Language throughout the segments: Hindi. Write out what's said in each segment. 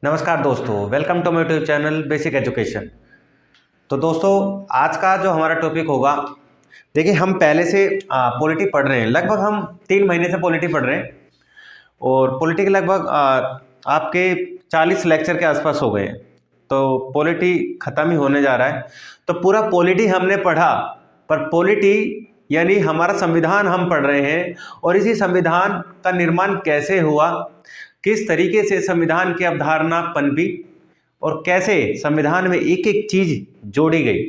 नमस्कार दोस्तों, welcome to my YouTube channel basic education. तो दोस्तों, आज का जो हमारा टॉपिक होगा, देखिए हम पहले से पॉलिटी पढ़ रहे हैं। लगभग हम 3 महीने से पॉलिटी पढ़ रहे हैं और पॉलिटी के लगभग आपके 40 लेक्चर के आसपास हो गए हैं। तो पॉलिटी ख़त्म ही होने जा रहा है। तो पूरा पॉलिटी हमने पढ़ा, पर पॉलिटी यानी हमारा संविधान हम पढ़ रहे हैं और इसी संविधान का निर्माण कैसे हुआ, किस तरीके से संविधान की अवधारणा पनपी और कैसे संविधान में एक एक चीज जोड़ी गई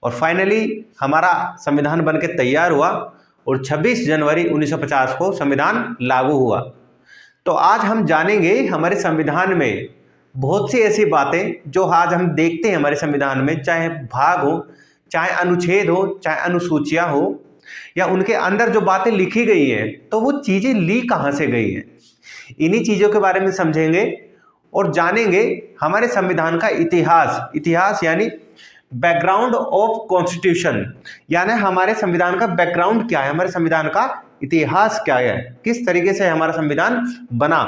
और फाइनली हमारा संविधान बनके तैयार हुआ और 26 जनवरी 1950 को संविधान लागू हुआ। तो आज हम जानेंगे हमारे संविधान में बहुत सी ऐसी बातें जो आज हम देखते हैं हमारे संविधान में, चाहे भाग हो, चाहे अनुच्छेद हो, चाहे अनुसूचियां हो, या उनके अंदर जो बातें लिखी गई हैं तो वो चीजें ली कहाँ से गई हैं। इन्हीं चीजों के बारे में समझेंगे और जानेंगे हमारे संविधान का इतिहास यानी बैकग्राउंड ऑफ कॉन्स्टिट्यूशन, यानी हमारे संविधान का बैकग्राउंड क्या है, हमारे संविधान का इतिहास क्या है, किस तरीके से हमारा संविधान बना।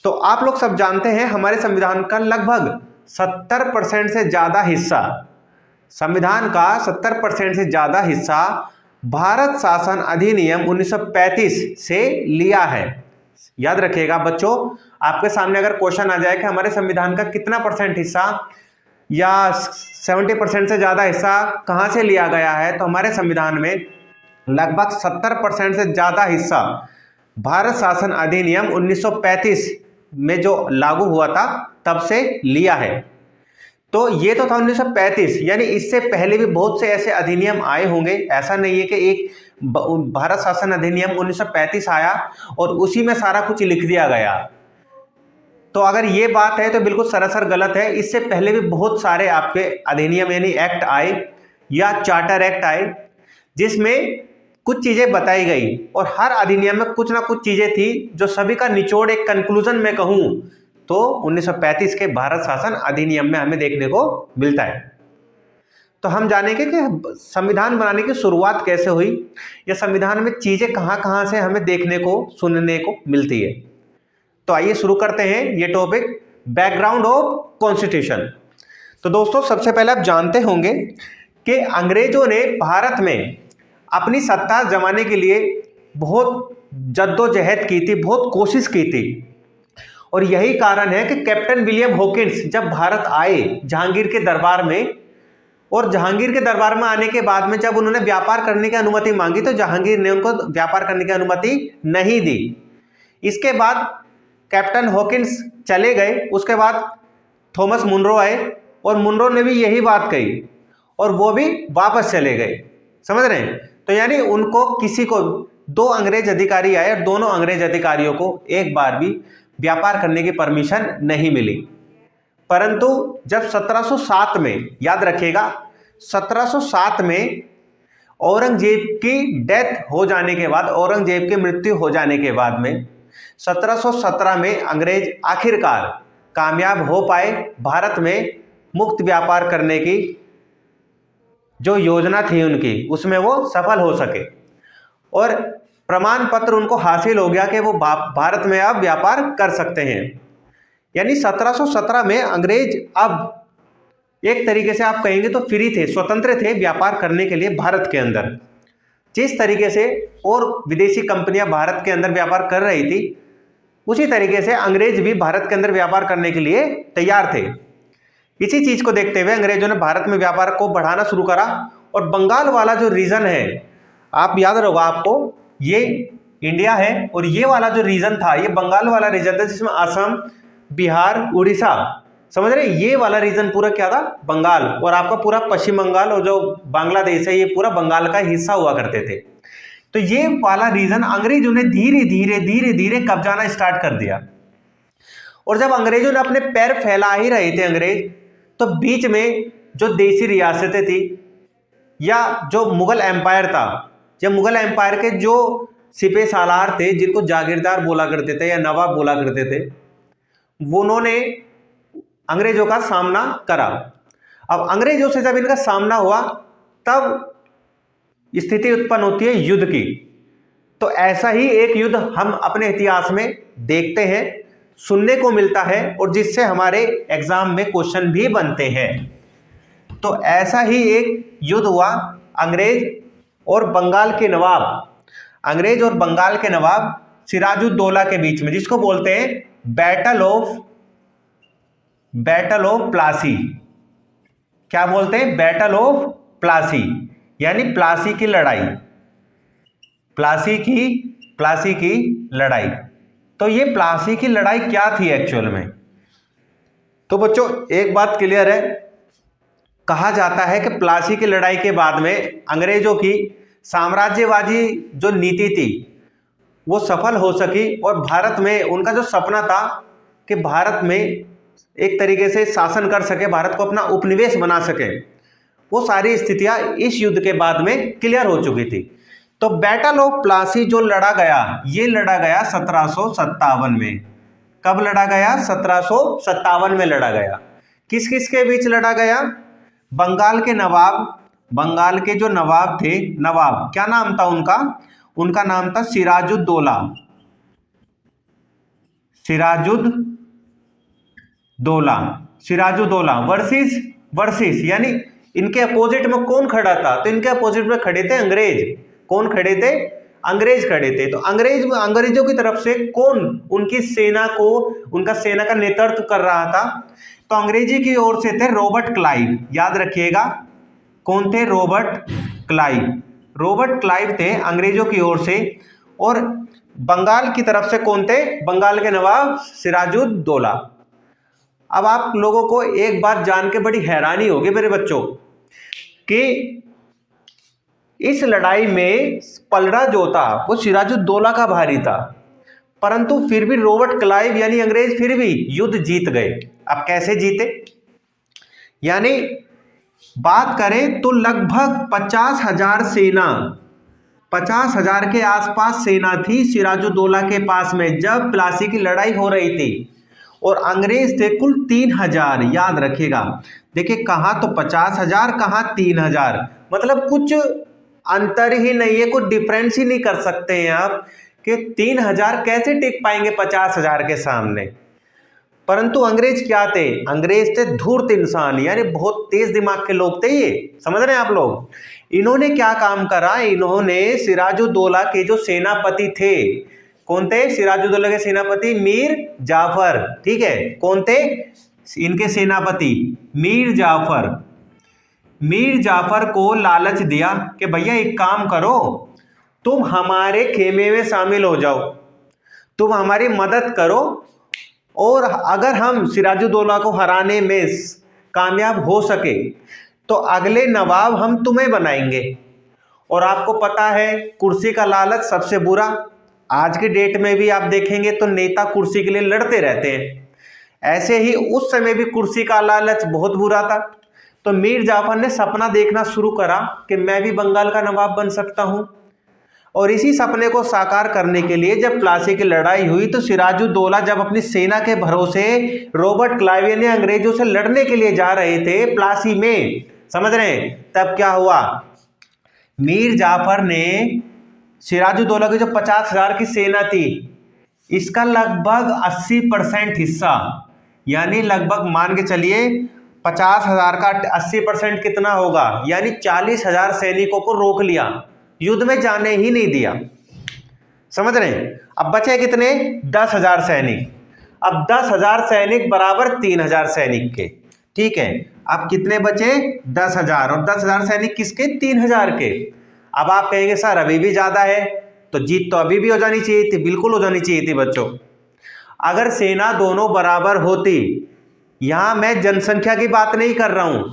तो आप लोग सब जानते हैं हमारे संविधान का लगभग 70% से ज्यादा हिस्सा, संविधान का 70% से ज्यादा हिस्सा भारत शासन अधिनियम 1935 से लिया है। याद रखिएगा बच्चों, आपके सामने अगर क्वेश्चन आ जाए कि हमारे संविधान का कितना परसेंट हिस्सा या 70% से ज्यादा हिस्सा कहां से लिया गया है, तो हमारे संविधान में लगभग 70% से ज्यादा हिस्सा भारत शासन अधिनियम 1935 में जो लागू हुआ था तब से लिया है। तो ये तो था 1935, यानी इससे पहले भी बहुत से ऐसे अधिनियम आए होंगे। ऐसा नहीं है कि एक भारत शासन अधिनियम 1935 आया और उसी में सारा कुछ लिख दिया गया। तो अगर ये बात है तो बिल्कुल सरासर गलत है। इससे पहले भी बहुत सारे आपके अधिनियम यानी एक्ट आए या चार्टर एक्ट आए जिसमें कुछ चीजें बताई गई और हर अधिनियम में कुछ ना कुछ चीजें थी जो सभी का निचोड़ एक कंक्लूजन में कहूं तो 1935 के भारत शासन अधिनियम में हमें देखने को मिलता है। तो हम जानेंगे कि संविधान बनाने की शुरुआत कैसे हुई या संविधान में चीजें कहां कहां से हमें देखने को सुनने को मिलती है। तो आइए शुरू करते हैं ये टॉपिक, बैकग्राउंड ऑफ कॉन्स्टिट्यूशन। तो दोस्तों, सबसे पहले आप जानते होंगे कि अंग्रेजों ने भारत में अपनी सत्ता जमाने के लिए बहुत जद्दोजहद की थी, बहुत कोशिश की थी और यही कारण है कि कैप्टन विलियम हॉकिंस जब भारत आए जहांगीर के दरबार में, और जहांगीर के दरबार में आने के बाद में जब उन्होंने व्यापार करने की अनुमति मांगी तो जहांगीर ने उनको व्यापार करने की अनुमति नहीं दी। इसके बाद कैप्टन हॉकिंस चले गए, उसके बाद थॉमस मुनरो आए और मुनरो ने भी यही बात कही और वो भी वापस चले गए। समझ रहे हैं? तो यानी उनको किसी को, दो अंग्रेज अधिकारी आए और दोनों अंग्रेज अधिकारियों को एक बार भी व्यापार करने की परमिशन नहीं मिली। परंतु जब 1707 में, याद रखिएगा 1707 में औरंगजेब की डेथ हो जाने के बाद, औरंगजेब की मृत्यु हो जाने के बाद में 1717 में अंग्रेज आखिरकार कामयाब हो पाए भारत में मुक्त व्यापार करने की जो योजना थी उनकी, उसमें वो सफल हो सके और प्रमाण पत्र उनको हासिल हो गया कि वो भारत में अब व्यापार कर सकते हैं। यानी 1717 में अंग्रेज अब एक तरीके से आप कहेंगे तो फ्री थे, स्वतंत्र थे व्यापार करने के लिए भारत के अंदर। जिस तरीके से और विदेशी कंपनियां भारत के अंदर व्यापार कर रही थी उसी तरीके से अंग्रेज भी भारत के अंदर व्यापार करने के लिए तैयार थे। इसी चीज को देखते हुए अंग्रेजों ने भारत में व्यापार को बढ़ाना शुरू करा और बंगाल वाला जो रीजन है, आप याद रहोगा आपको, ये इंडिया है और ये वाला जो रीजन था ये बंगाल वाला रीजन था जिसमें असम, बिहार, उड़ीसा, समझ रहे, ये वाला रीजन पूरा क्या था, बंगाल, और आपका पूरा पश्चिम बंगाल और जो बांग्लादेश है ये पूरा बंगाल का हिस्सा हुआ करते थे। तो ये वाला रीजन अंग्रेजों ने धीरे धीरे धीरे धीरे कब्जाना स्टार्ट कर दिया। और जब अंग्रेजों ने अपने पैर फैला ही रहे थे अंग्रेज, तो बीच में जो देसी रियासतें थी या जो मुगल एम्पायर था, या मुगल एम्पायर के जो सिपह सालार थे जिनको जागीरदार बोला करते थे या नवाब बोला करते थे, वो उन्होंने अंग्रेजों का सामना करा। अब अंग्रेजों से जब इनका सामना हुआ तब स्थिति उत्पन्न होती है युद्ध की। तो ऐसा ही एक युद्ध हम अपने इतिहास में देखते हैं सुनने को मिलता है और जिससे हमारे एग्जाम में क्वेश्चन भी बनते हैं। तो ऐसा ही एक युद्ध हुआ अंग्रेज और बंगाल के नवाब, अंग्रेज और बंगाल के नवाब सिराजुद्दौला के बीच में, जिसको बोलते हैं बैटल ऑफ प्लासी। क्या बोलते हैं? बैटल ऑफ प्लासी, यानी प्लासी की लड़ाई, प्लासी की लड़ाई। तो ये प्लासी की लड़ाई क्या थी एक्चुअल में? तो बच्चों एक बात क्लियर है, कहा जाता है कि प्लासी की लड़ाई के बाद में अंग्रेजों की साम्राज्यवादी जो नीति थी वो सफल हो सकी और भारत में उनका जो सपना था कि भारत में एक तरीके से शासन कर सके, भारत को अपना उपनिवेश बना सके, वो सारी स्थितियां इस युद्ध के बाद में क्लियर हो चुकी थी। तो बैटल ऑफ प्लासी जो लड़ा गया, ये लड़ा गया 1757 में। कब लड़ा गया? 1757 में लड़ा गया। किस किस के बीच लड़ा गया? बंगाल के नवाब, बंगाल के जो नवाब थे, नवाब क्या नाम था उनका? उनका नाम था सिराजुद्दौला, सिराजुद्दौला वर्सेस यानी इनके अपोजिट में कौन खड़ा था? तो इनके अपोजिट में खड़े थे अंग्रेज। कौन खड़े थे? अंग्रेज खड़े थे। तो अंग्रेजों की तरफ से कौन उनकी सेना को, उनका सेना का नेतृत्व कर रहा था? तो अंग्रेजी की ओर से थे रॉबर्ट क्लाइव। याद रखिएगा कौन थे? रॉबर्ट क्लाइव थे अंग्रेजों की ओर से। और बंगाल की तरफ से कौन थे? बंगाल के नवाब सिराजुद्दौला। अब आप लोगों को एक बात जान के बड़ी हैरानी होगी मेरे बच्चों कि इस लड़ाई में पलड़ा जो था वो सिराजुद्दौला का भारी था, परंतु फिर भी रॉबर्ट क्लाइव यानी अंग्रेज फिर भी युद्ध जीत गए। अब कैसे जीते? यानी बात करें तो लगभग 50,000 सेना, 50,000 के आसपास सेना थी सिराजुद्दौला के पास में जब प्लासी की लड़ाई हो रही थी, और अंग्रेज थे कुल 3,000। याद रखिएगा, देखिए कहाँ तो 50,000, कहाँ 3,000, मतलब कुछ अंतर ही नहीं है, कुछ डिफरेंस ही नहीं कर सकते हैं आप कि 3,000 कैसे टिक पाएंगे 50,000 के सामने। परंतु अंग्रेज क्या थे? अंग्रेज थे धूर्त इंसान, यानी बहुत तेज दिमाग के लोग थे ये, समझ रहे हैं आप लोग। इन्होंने क्या काम करा? इन्होंने सिराजुद्दौला के जो सेनापति थे, कौन थे? सिराजुद्दौला के सेनापति मीर जाफर, ठीक है। कौन थे इनके सेनापति? मीर जाफर को लालच दिया कि भैया एक काम करो, तुम हमारे खेमे में शामिल हो जाओ, तुम हमारी मदद करो, और अगर हम सिराजुद्दौला को हराने में कामयाब हो सके तो अगले नवाब हम तुम्हें बनाएंगे। और आपको पता है कुर्सी का लालच सबसे बुरा, आज के डेट में भी आप देखेंगे तो नेता कुर्सी के लिए लड़ते रहते हैं, ऐसे ही उस समय भी कुर्सी का लालच बहुत बुरा था। तो मीर जाफर ने सपना देखना शुरू करा कि मैं भी बंगाल का नवाब बन सकता हूं, और इसी सपने को साकार करने के लिए जब प्लासी की लड़ाई हुई तो सिराजुद्दौला जब अपनी सेना के भरोसे रॉबर्ट क्लाइव ने अंग्रेजों से लड़ने के लिए जा रहे थे प्लासी में, समझ रहे हैं, तब क्या हुआ? मीर जाफर ने सिराजुद्दौला की जो 50,000 की सेना थी इसका लगभग 80% हिस्सा, यानी लगभग मान के चलिए 50,000 का 80% कितना होगा? यानी 40,000 सैनिकों को रोक लिया, युद्ध में जाने ही नहीं दिया, समझ रहे हैं। अब बचे कितने? 10,000 सैनिक। अब 10,000 सैनिक बराबर 3,000 सैनिक के, ठीक है। अब कितने बचे? 10,000, और 10,000 सैनिक किसके? 3,000 के। अब आप कहेंगे सर अभी भी ज्यादा है, तो जीत तो अभी भी हो जानी चाहिए थी। बिल्कुल हो जानी चाहिए थी बच्चों, अगर सेना दोनों बराबर होती। यहां मैं जनसंख्या की बात नहीं कर रहा हूं,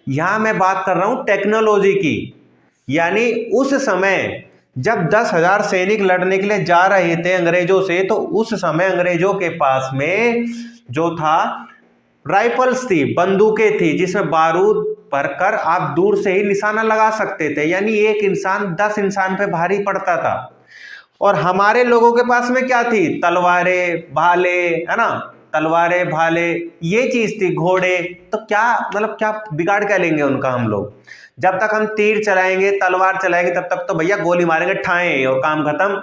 यहां मैं बात कर रहा हूं टेक्नोलॉजी की। यानी उस समय जब 10,000 सैनिक लड़ने के लिए जा रहे थे अंग्रेजों से, तो उस समय अंग्रेजों के पास में जो था राइफल्स थी, बंदूकें थी, जिसमें बारूद भरकर आप दूर से ही निशाना लगा सकते थे, यानी एक इंसान 10 इंसान पे भारी पड़ता था। और हमारे लोगों के पास में क्या थी? तलवारें, भाले, है ना, तलवारें, भाले, ये चीज थी, घोड़े। तो क्या मतलब क्या बिगाड़ क्या लेंगे उनका हम लोग? जब तक हम तीर चलाएंगे, तलवार चलाएंगे, तब तक तो भैया गोली मारेंगे ठाए और काम खत्म।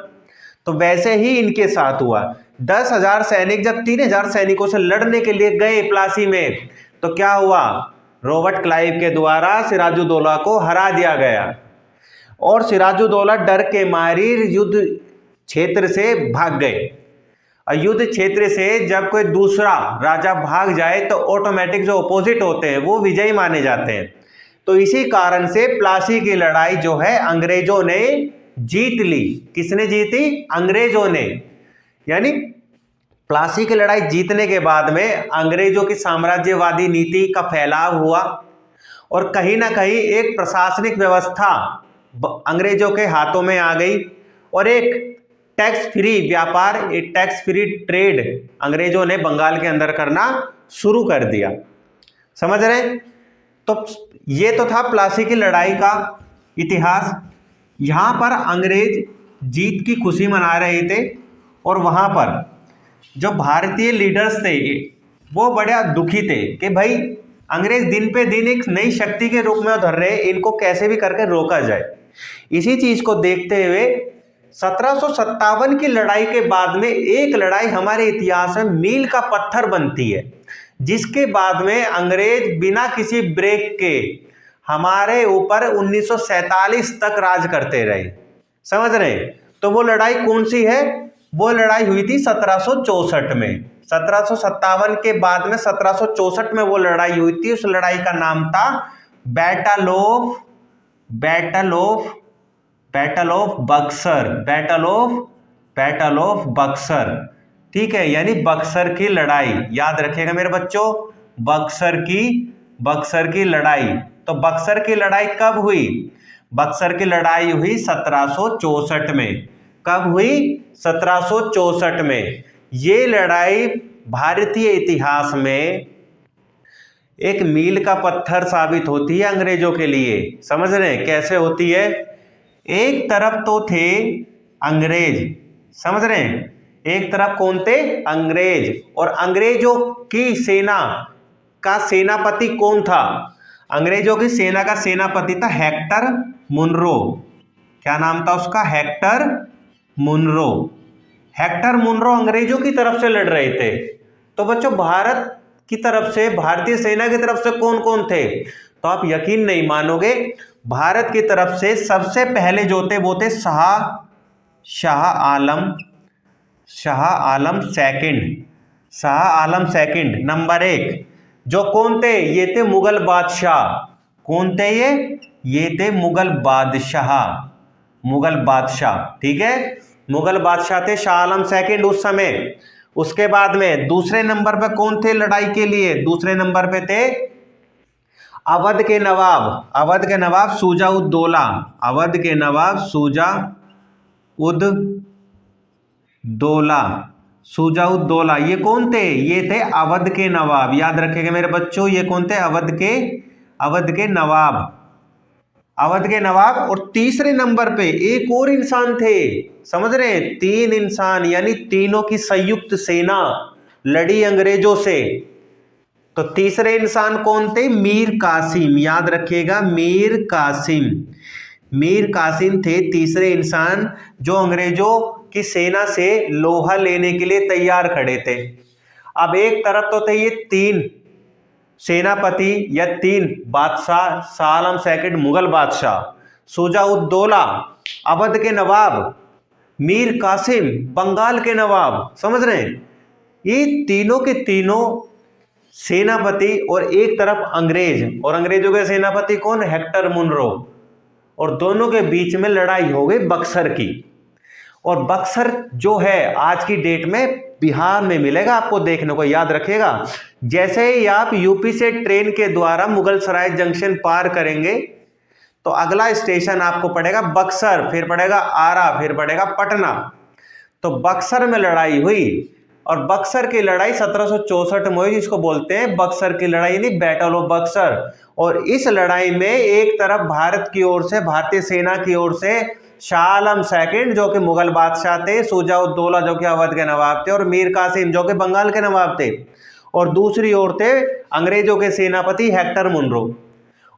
तो वैसे ही इनके साथ हुआ, 10,000 सैनिक जब 3,000 सैनिकों से लड़ने के लिए गए प्लासी में, तो क्या हुआ, रॉबर्ट क्लाइव के द्वारा सिराजुद्दौला को हरा दिया गया और सिराजुद्दौला डर के मारे युद्ध क्षेत्र से भाग गए। और युद्ध क्षेत्र से जब कोई दूसरा राजा भाग जाए तो ऑटोमेटिक जो अपोजिट होते हैं वो विजयी माने जाते हैं। तो इसी कारण से प्लासी की लड़ाई जो है अंग्रेजों ने जीत ली। किसने जीती? अंग्रेजों ने। यानी प्लासी की लड़ाई जीतने के बाद में अंग्रेजों की साम्राज्यवादी नीति का फैलाव हुआ और कहीं ना कहीं एक प्रशासनिक व्यवस्था अंग्रेजों के हाथों में आ गई और एक टैक्स फ्री व्यापार, एक टैक्स फ्री ट्रेड अंग्रेजों ने बंगाल के अंदर करना शुरू कर दिया। समझ रहे हैं? तो ये तो था प्लासी की लड़ाई का इतिहास। यहाँ पर अंग्रेज जीत की खुशी मना रहे थे और वहाँ पर जो भारतीय लीडर्स थे वो बड़ा दुखी थे कि भाई अंग्रेज दिन पे दिन एक नई शक्ति के रूप में उभर रहे, इनको कैसे भी करके रोका जाए। इसी चीज को देखते हुए 1757 की लड़ाई के बाद में एक लड़ाई हमारे इतिहास में मील का पत्थर बनती है, जिसके बाद में अंग्रेज बिना किसी ब्रेक के हमारे ऊपर 1947 तक राज करते रहे। समझ रहे हैं? तो वो लड़ाई कौन सी है? वो लड़ाई हुई थी 1764 में। 1757 के बाद में 1764 में वो लड़ाई हुई थी। उस लड़ाई का नाम था बैटल ऑफ बक्सर। ठीक है, यानी बक्सर की लड़ाई। याद रखिएगा मेरे बच्चों, बक्सर की लड़ाई। तो बक्सर की लड़ाई कब हुई? बक्सर की लड़ाई हुई 1764 में। कब हुई? 1764 में। ये लड़ाई भारतीय इतिहास में एक मील का पत्थर साबित होती है अंग्रेजों के लिए। समझ रहे हैं कैसे होती है? एक तरफ तो थे अंग्रेज, समझ रहे हैं, एक तरफ कौन थे? अंग्रेज। और अंग्रेजों की सेना का सेनापति कौन था? अंग्रेजों की सेना का सेनापति था हेक्टर मुनरो। क्या नाम था उसका? Hector Munro. हेक्टर मुनरो अंग्रेजों की तरफ से लड़ रहे थे। तो बच्चों भारत की तरफ से, भारतीय सेना की तरफ से कौन कौन थे? तो आप यकीन नहीं मानोगे, भारत की तरफ से सबसे पहले जो थे वो थे शाह आलम सेकंड नंबर 1। जो कौन थे? ये थे मुगल बादशाह। कौन थे ये? ये थे मुगल बादशाह। ठीक है, मुगल बादशाह थे शाह आलम सेकंड उस समय। उसके बाद में दूसरे नंबर पे कौन थे लड़ाई के लिए? दूसरे नंबर पे थे अवध के नवाब शुजाउद्दौला। ये कौन थे? ये थे अवध के नवाब। याद रखेंगे मेरे बच्चों, ये कौन थे? अवध के नवाब। और तीसरे नंबर पे एक और इंसान थे। समझ रहे हैं? 3 इंसान, यानी तीनों की संयुक्त सेना लड़ी अंग्रेजों से। तो तीसरे इंसान कौन थे? मीर कासिम। याद रखिएगा, मीर कासिम थे तीसरे इंसान जो अंग्रेजों की सेना से लोहा लेने के लिए तैयार खड़े थे। अब एक तरफ तो थे ये 3 सेनापति या 3 बादशाह, शाह आलम सेकंड मुगल बादशाह, शुजाउद्दौला अवध के नवाब, मीर कासिम बंगाल के नवाब। समझ रहे हैं? ये तीनों के तीनों सेनापति और एक तरफ अंग्रेज, और अंग्रेजों के सेनापति कौन? Hector Munro. और दोनों के बीच में लड़ाई हो गई बक्सर की। और बक्सर जो है आज की डेट में बिहार में मिलेगा आपको देखने को। याद रखिएगा, जैसे ही आप यूपी से ट्रेन के द्वारा मुगलसराय जंक्शन पार करेंगे तो अगला स्टेशन आपको पड़ेगा बक्सर, फिर पड़ेगा आरा, फिर पड़ेगा पटना। तो बक्सर में लड़ाई हुई और बक्सर की लड़ाई 1764 में हुई, जिसको बोलते हैं बक्सर की लड़ाई, यानी बैटल ऑफ बक्सर। और इस लड़ाई में एक तरफ भारत की ओर से, भारतीय सेना की ओर से शाह आलम सेकंड जो कि मुगल बादशाह थे, शुजाउद्दौला जो कि अवध के नवाब थे, और मीर कासिम जो कि बंगाल के नवाब थे, और दूसरी ओर थे अंग्रेजों के सेनापति हेक्टर मुनरो।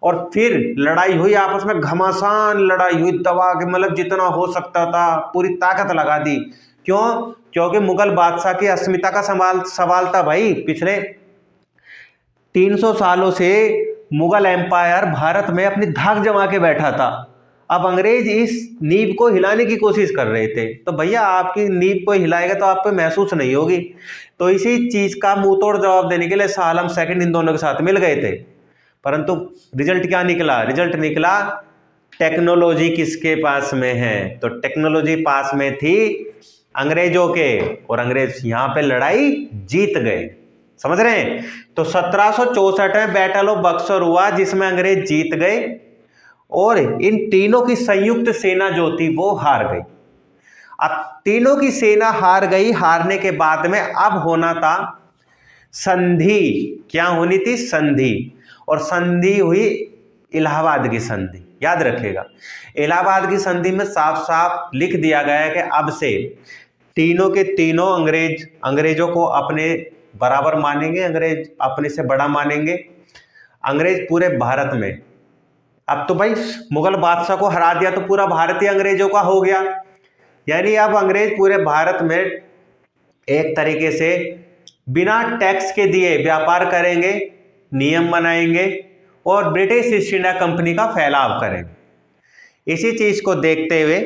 और फिर लड़ाई हुई आपस में, घमासान लड़ाई हुई, दबा के, मतलब जितना हो सकता था पूरी ताकत लगा दी। क्यों? क्योंकि मुगल बादशाह की अस्मिता का सवाल था भाई। पिछले 300 सालों से मुगल एम्पायर भारत में अपनी धाक जमा के बैठा था। अब अंग्रेज इस नींव को हिलाने की कोशिश कर रहे थे। तो भैया आपकी नींव को हिलाएगा तो आपको महसूस नहीं होगी। तो इसी चीज का मुंह तोड़ जवाब देने के लिए शाह आलम सेकंड इन दोनों के साथ मिल गए थे। परंतु रिजल्ट क्या निकला? रिजल्ट निकला टेक्नोलॉजी किसके पास में है? तो टेक्नोलॉजी पास में थी अंग्रेजों के, और अंग्रेज यहां पे लड़ाई जीत गए। समझ रहे हैं? तो 1764 में बैटल ऑफ बक्सर हुआ जिसमें अंग्रेज जीत गए और इन तीनों की संयुक्त सेना जो थी वो हार गई। अब तीनों की सेना हार गई। हारने के बाद में अब होना था संधि। क्या होनी थी? संधि। और संधि हुई इलाहाबाद की संधि। याद रखिएगा, इलाहाबाद की संधि में साफ साफ लिख दिया गया है कि अब से तीनों के तीनों अंग्रेजों को अपने बराबर मानेंगे, अंग्रेज अपने से बड़ा मानेंगे। अंग्रेज पूरे भारत में, अब तो भाई मुगल बादशाह को हरा दिया तो पूरा भारत ही अंग्रेजों का हो गया। यानी अब अंग्रेज पूरे भारत में एक तरीके से बिना टैक्स के दिए व्यापार करेंगे, नियम बनाएंगे और ब्रिटिश ईस्ट इंडिया कंपनी का फैलाव करेंगे। इसी चीज को देखते हुए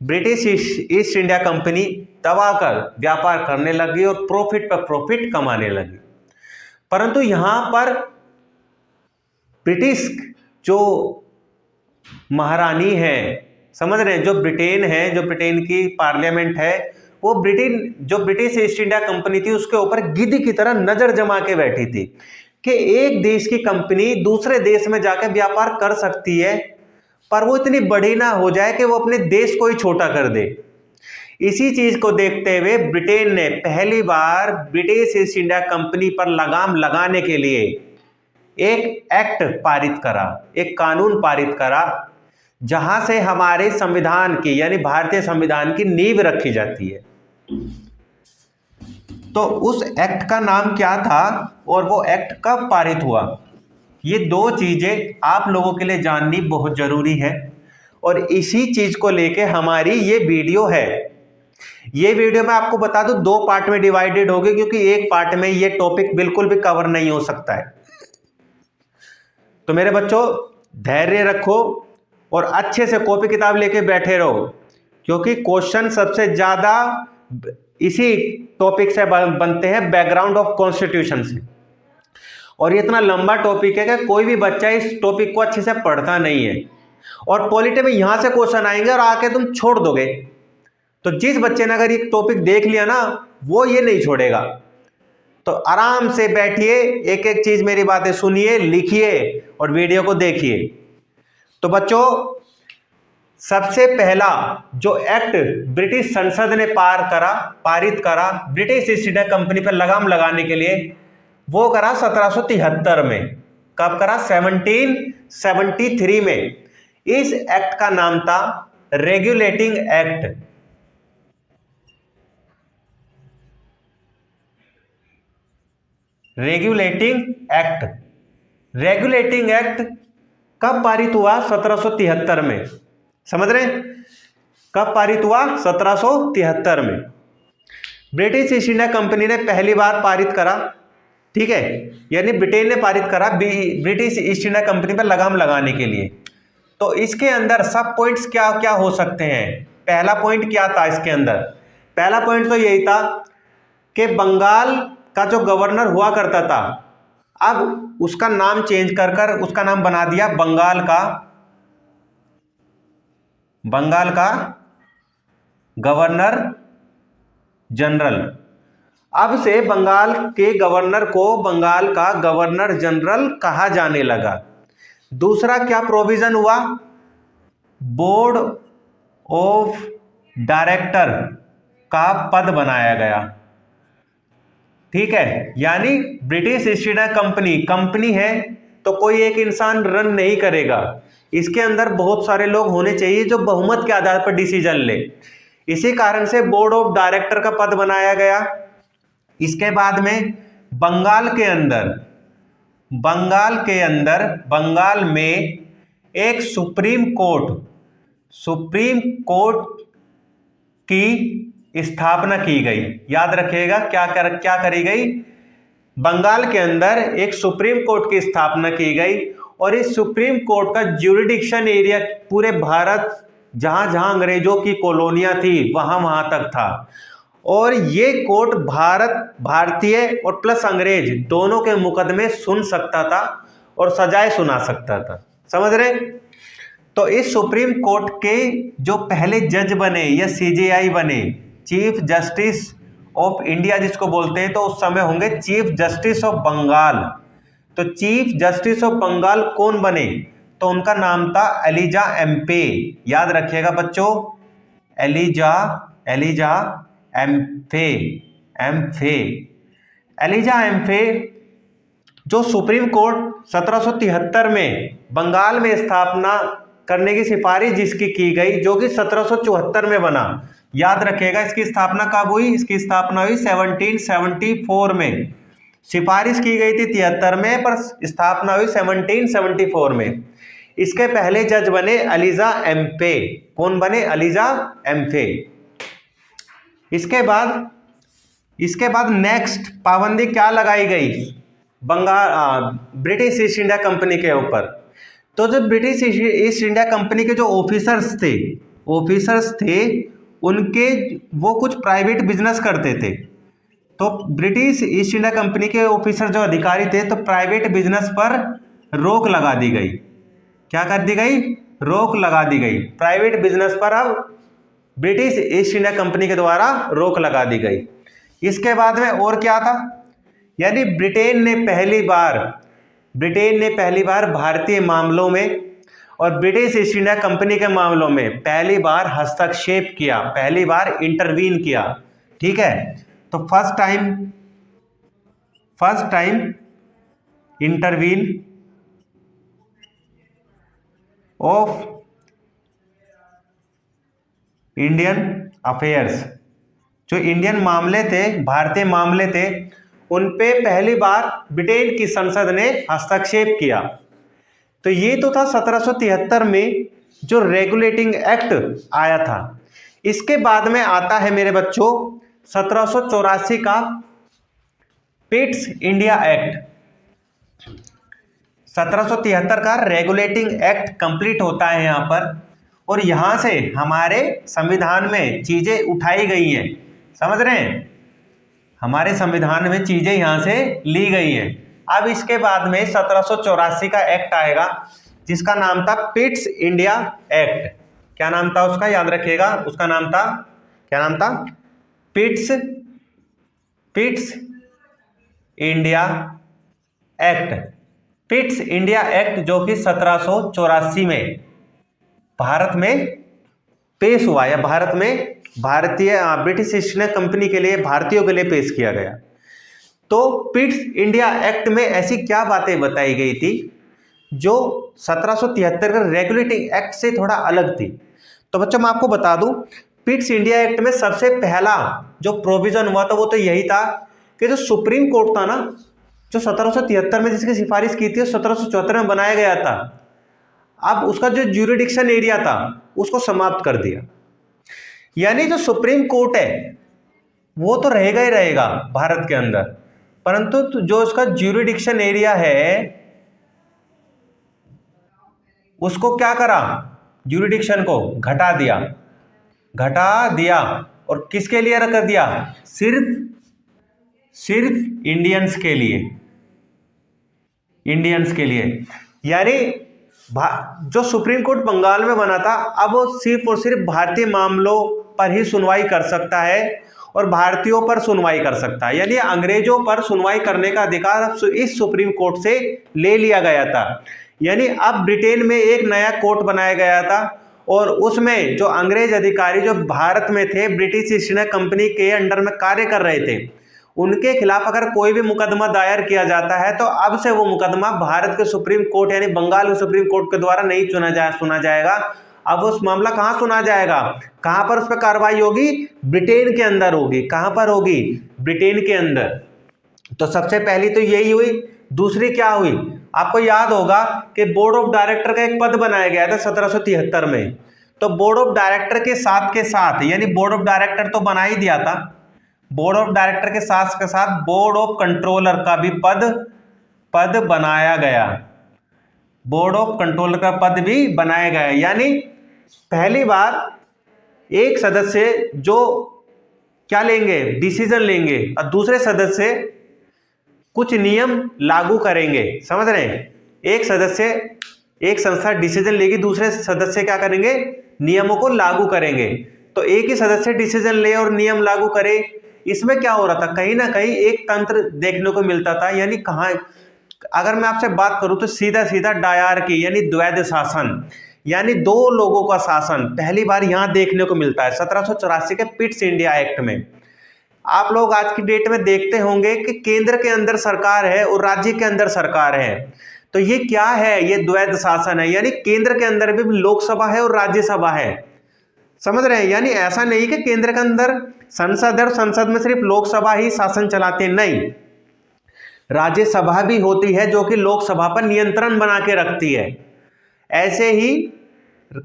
ब्रिटिश ईस्ट इंडिया कंपनी दबाकर व्यापार करने लगी और प्रॉफिट पर प्रॉफिट कमाने लगी। परंतु यहां पर ब्रिटिश जो महारानी है, समझ रहे हैं, जो ब्रिटेन है, जो ब्रिटेन की पार्लियामेंट है, वो जो ब्रिटिश ईस्ट इंडिया कंपनी थी उसके ऊपर गिद्ध की तरह नजर जमा के बैठी थी कि एक देश की कंपनी दूसरे देश में जाकर व्यापार कर सकती है, पर वो इतनी बड़ी ना हो जाए कि वो अपने देश को ही छोटा कर दे। इसी चीज को देखते हुए ब्रिटेन ने पहली बार ब्रिटिश ईस्ट इंडिया कंपनी पर लगाम लगाने के लिए एक एक्ट पारित करा, एक कानून पारित करा, जहां से हमारे संविधान की यानी भारतीय संविधान की नींव रखी जाती है। तो उस एक्ट का नाम क्या था और वो एक्ट कब पारित हुआ? ये दो चीजें आप लोगों के लिए जाननी बहुत जरूरी है और इसी चीज को लेके हमारी ये वीडियो है। ये वीडियो मैं आपको बता दूं 2 पार्ट में डिवाइडेड होगी, क्योंकि एक पार्ट में ये टॉपिक बिल्कुल भी कवर नहीं हो सकता है। तो मेरे बच्चों धैर्य रखो और अच्छे से कॉपी किताब लेके बैठे रहो, क्योंकि क्वेश्चन सबसे ज्यादा इसी टॉपिक से बनते हैं, बैकग्राउंड ऑफ कॉन्स्टिट्यूशन से। और ये इतना लंबा टॉपिक है कि कोई भी बच्चा इस टॉपिक को अच्छे से पढ़ता नहीं है और पॉलिटी में यहां से क्वेश्चन आएंगे और आके तुम छोड़ दोगे। तो जिस बच्चे ने अगर ये टॉपिक देख लिया ना, वो ये नहीं छोड़ेगा। तो आराम से बैठिए, एक एक चीज मेरी बातें सुनिए, लिखिए और वीडियो को देखिए। तो बच्चों सबसे पहला जो एक्ट ब्रिटिश संसद ने पारित करा ब्रिटिश ईस्ट इंडिया कंपनी पर लगाम लगाने के लिए, वो करा 1773 में। कब करा? 1773 में। इस एक्ट का नाम था regulating act. Regulating act. Regulating act कब पारित हुआ? 1773 में। समझ रहे हैं? कब पारित हुआ? 1773 में। ब्रिटिश ईस्ट इंडिया कंपनी ने पहली बार पारित करा, ठीक है, यानी ब्रिटेन ने पारित करा ब्रिटिश ईस्ट इंडिया कंपनी पर लगाम लगाने के लिए। तो इसके अंदर सब पॉइंट्स क्या क्या हो सकते हैं? पहला पॉइंट क्या था इसके अंदर? पहला पॉइंट तो यही था कि बंगाल का जो गवर्नर हुआ करता था, अब उसका नाम चेंज कर उसका नाम बना दिया बंगाल का गवर्नर जनरल। अब से बंगाल के गवर्नर को बंगाल का गवर्नर जनरल कहा जाने लगा। दूसरा क्या प्रोविजन हुआ? बोर्ड ऑफ डायरेक्टर का पद बनाया गया, ठीक है। यानी ब्रिटिश ईस्ट इंडिया कंपनी है तो कोई एक इंसान रन नहीं करेगा, इसके अंदर बहुत सारे लोग होने चाहिए जो बहुमत के आधार पर डिसीजन ले। इसी कारण से बोर्ड ऑफ डायरेक्टर का पद बनाया गया। इसके बाद में बंगाल में एक सुप्रीम कोर्ट की स्थापना की गई। याद रखिएगा क्या करी गई, बंगाल के अंदर एक सुप्रीम कोर्ट की स्थापना की गई और इस सुप्रीम कोर्ट का ज्यूरिडिक्शन एरिया पूरे भारत, जहां जहां अंग्रेजों की कॉलोनियां थी वहां तक था। और ये कोर्ट भारतीय और प्लस अंग्रेज दोनों के मुकदमे सुन सकता था और सजाएं सुना सकता था। समझ रहे? तो इस सुप्रीम कोर्ट के जो पहले जज बने या सीजेआई बने, चीफ जस्टिस ऑफ इंडिया जिसको बोलते हैं, तो उस समय होंगे चीफ जस्टिस ऑफ बंगाल। तो चीफ जस्टिस ऑफ बंगाल कौन बने? तो उनका नाम था एलिजा एम्फे। याद रखिएगा बच्चों, एलिजा एम्फे जो सुप्रीम कोर्ट 1773 में बंगाल में स्थापना करने की सिफारिश जिसकी की गई, जो कि 1774 में बना। याद रखिएगा इसकी स्थापना कब हुई? इसकी स्थापना हुई 1774 में। सिफारिश की गई थी 73 में, पर स्थापना हुई 1774 में। इसके पहले जज बने एलिजा एम्फे। कौन बने? एलिजा एम्फे। इसके बाद नेक्स्ट पाबंदी क्या लगाई गई? ब्रिटिश ईस्ट इंडिया कंपनी के ऊपर। तो जो ब्रिटिश ईस्ट इंडिया कंपनी के जो ऑफिसर्स थे उनके, वो कुछ प्राइवेट बिजनेस करते थे। तो ब्रिटिश ईस्ट इंडिया कंपनी के ऑफिसर जो अधिकारी थे, तो प्राइवेट बिजनेस पर रोक लगा दी गई। क्या कर दी गई? रोक लगा दी गई। प्राइवेट बिजनेस पर अब ब्रिटिश ईस्ट इंडिया कंपनी के द्वारा रोक लगा दी गई। इसके बाद में और क्या था? यानी ब्रिटेन ने पहली बार भारतीय मामलों में और ब्रिटिश ईस्ट इंडिया कंपनी के मामलों में पहली बार हस्तक्षेप किया, पहली बार इंटरवीन किया। ठीक है, तो first time intervene of Indian affairs. जो इंडियन मामले थे, भारतीय मामले थे, उन पे पहली बार ब्रिटेन की संसद ने हस्तक्षेप किया। तो ये तो था 1773 में जो रेगुलेटिंग एक्ट आया था। इसके बाद में आता है मेरे बच्चों 1784 का पिट्स इंडिया एक्ट। 1773 का रेगुलेटिंग एक्ट कंप्लीट होता है यहाँ पर, और यहाँ से हमारे संविधान में चीजें उठाई गई हैं। समझ रहे हैं? हमारे संविधान में चीजें यहाँ से ली गई हैं। अब इसके बाद में 1784 का एक्ट आएगा जिसका नाम था पिट्स इंडिया एक्ट। क्या नाम था उसका? याद रखिएगा, उसका नाम था, क्या नाम था? Pitt's India act. Pitt's India act जो कि 1784 में भारत में पेश हुआ, या भारत में ब्रिटिश ईस्ट इंडिया कंपनी के लिए, भारतीयों के लिए पेश किया गया। तो पिट्स इंडिया एक्ट में ऐसी क्या बातें बताई गई थी जो 1773 के रेगुलेटिंग एक्ट से थोड़ा अलग थी? तो बच्चों मैं आपको बता दूं, पिट्स इंडिया एक्ट में सबसे पहला जो प्रोविजन हुआ था वो तो यही था कि जो सुप्रीम कोर्ट था ना, जो 1773 में जिसकी सिफारिश की थी, 1774 में बनाया गया था, अब उसका जो ज्यूरिडिक्शन एरिया था उसको समाप्त कर दिया। यानी जो सुप्रीम कोर्ट है वो तो रहेगा ही रहेगा भारत के अंदर, परंतु जो उसका ज्यूरिडिक्शन एरिया है उसको क्या करा? ज्यूरिडिक्शन को घटा दिया और किसके लिए रख दिया? सिर्फ इंडियंस के लिए। यानी जो सुप्रीम कोर्ट बंगाल में बना था, अब वो सिर्फ और सिर्फ भारतीय मामलों पर ही सुनवाई कर सकता है और भारतीयों पर सुनवाई कर सकता है। यानी अंग्रेजों पर सुनवाई करने का अधिकार इस सुप्रीम कोर्ट से ले लिया गया था। यानी अब ब्रिटेन में एक नया कोर्ट बनाया गया था और उसमें जो अंग्रेज अधिकारी जो भारत में थे, ब्रिटिश ईस्ट इंडिया कंपनी के अंडर में कार्य कर रहे थे, उनके खिलाफ अगर कोई भी मुकदमा दायर किया जाता है तो अब से वो मुकदमा भारत के सुप्रीम कोर्ट यानी बंगाल के सुप्रीम कोर्ट के द्वारा नहीं सुना जाएगा। अब उस मामला कहाँ सुना जाएगा? कहाँ पर उस पर कार्रवाई होगी? ब्रिटेन के अंदर होगी। कहाँ पर होगी? ब्रिटेन के अंदर। तो सबसे पहली तो यही हुई। दूसरी क्या हुई? आपको याद होगा कि बोर्ड ऑफ डायरेक्टर का एक पद बनाया गया था 1773 में। तो बोर्ड ऑफ डायरेक्टर के साथ यानी बोर्ड ऑफ डायरेक्टर तो बना ही दिया था, बोर्ड ऑफ डायरेक्टर के साथ बोर्ड ऑफ कंट्रोलर का भी पद बनाया गया, बोर्ड ऑफ कंट्रोलर का पद भी बनाया गया। यानी पहली बार एक सदस्य जो क्या लेंगे, डिसीजन लेंगे, और दूसरे सदस्य कुछ नियम लागू करेंगे। समझ रहे हैं, एक संस्था डिसीजन लेगी, दूसरे सदस्य क्या करेंगे, नियमों को लागू करेंगे। तो एक ही सदस्य डिसीजन ले और नियम लागू करे, इसमें क्या हो रहा था, कहीं ना कहीं एक तंत्र देखने को मिलता था। यानी कहाँ, अगर मैं आपसे बात करूं तो सीधा सीधा डायरकी यानी द्वैध शासन, यानी दो लोगों का शासन पहली बार यहां देखने को मिलता है 1784 के पिट्स इंडिया एक्ट में। आप लोग आज की डेट में देखते होंगे कि केंद्र के अंदर सरकार है और राज्य के अंदर सरकार है। तो ये क्या है, ये द्वैध शासन है, यानी केंद्र के अंदर भी लोकसभा है और राज्यसभा है। समझ रहे हैं, यानी ऐसा नहीं कि केंद्र के अंदर संसद है और संसद में सिर्फ लोकसभा ही शासन चलाते, नहीं, राज्यसभा भी होती है जो कि लोकसभा पर नियंत्रण बना के रखती है। ऐसे ही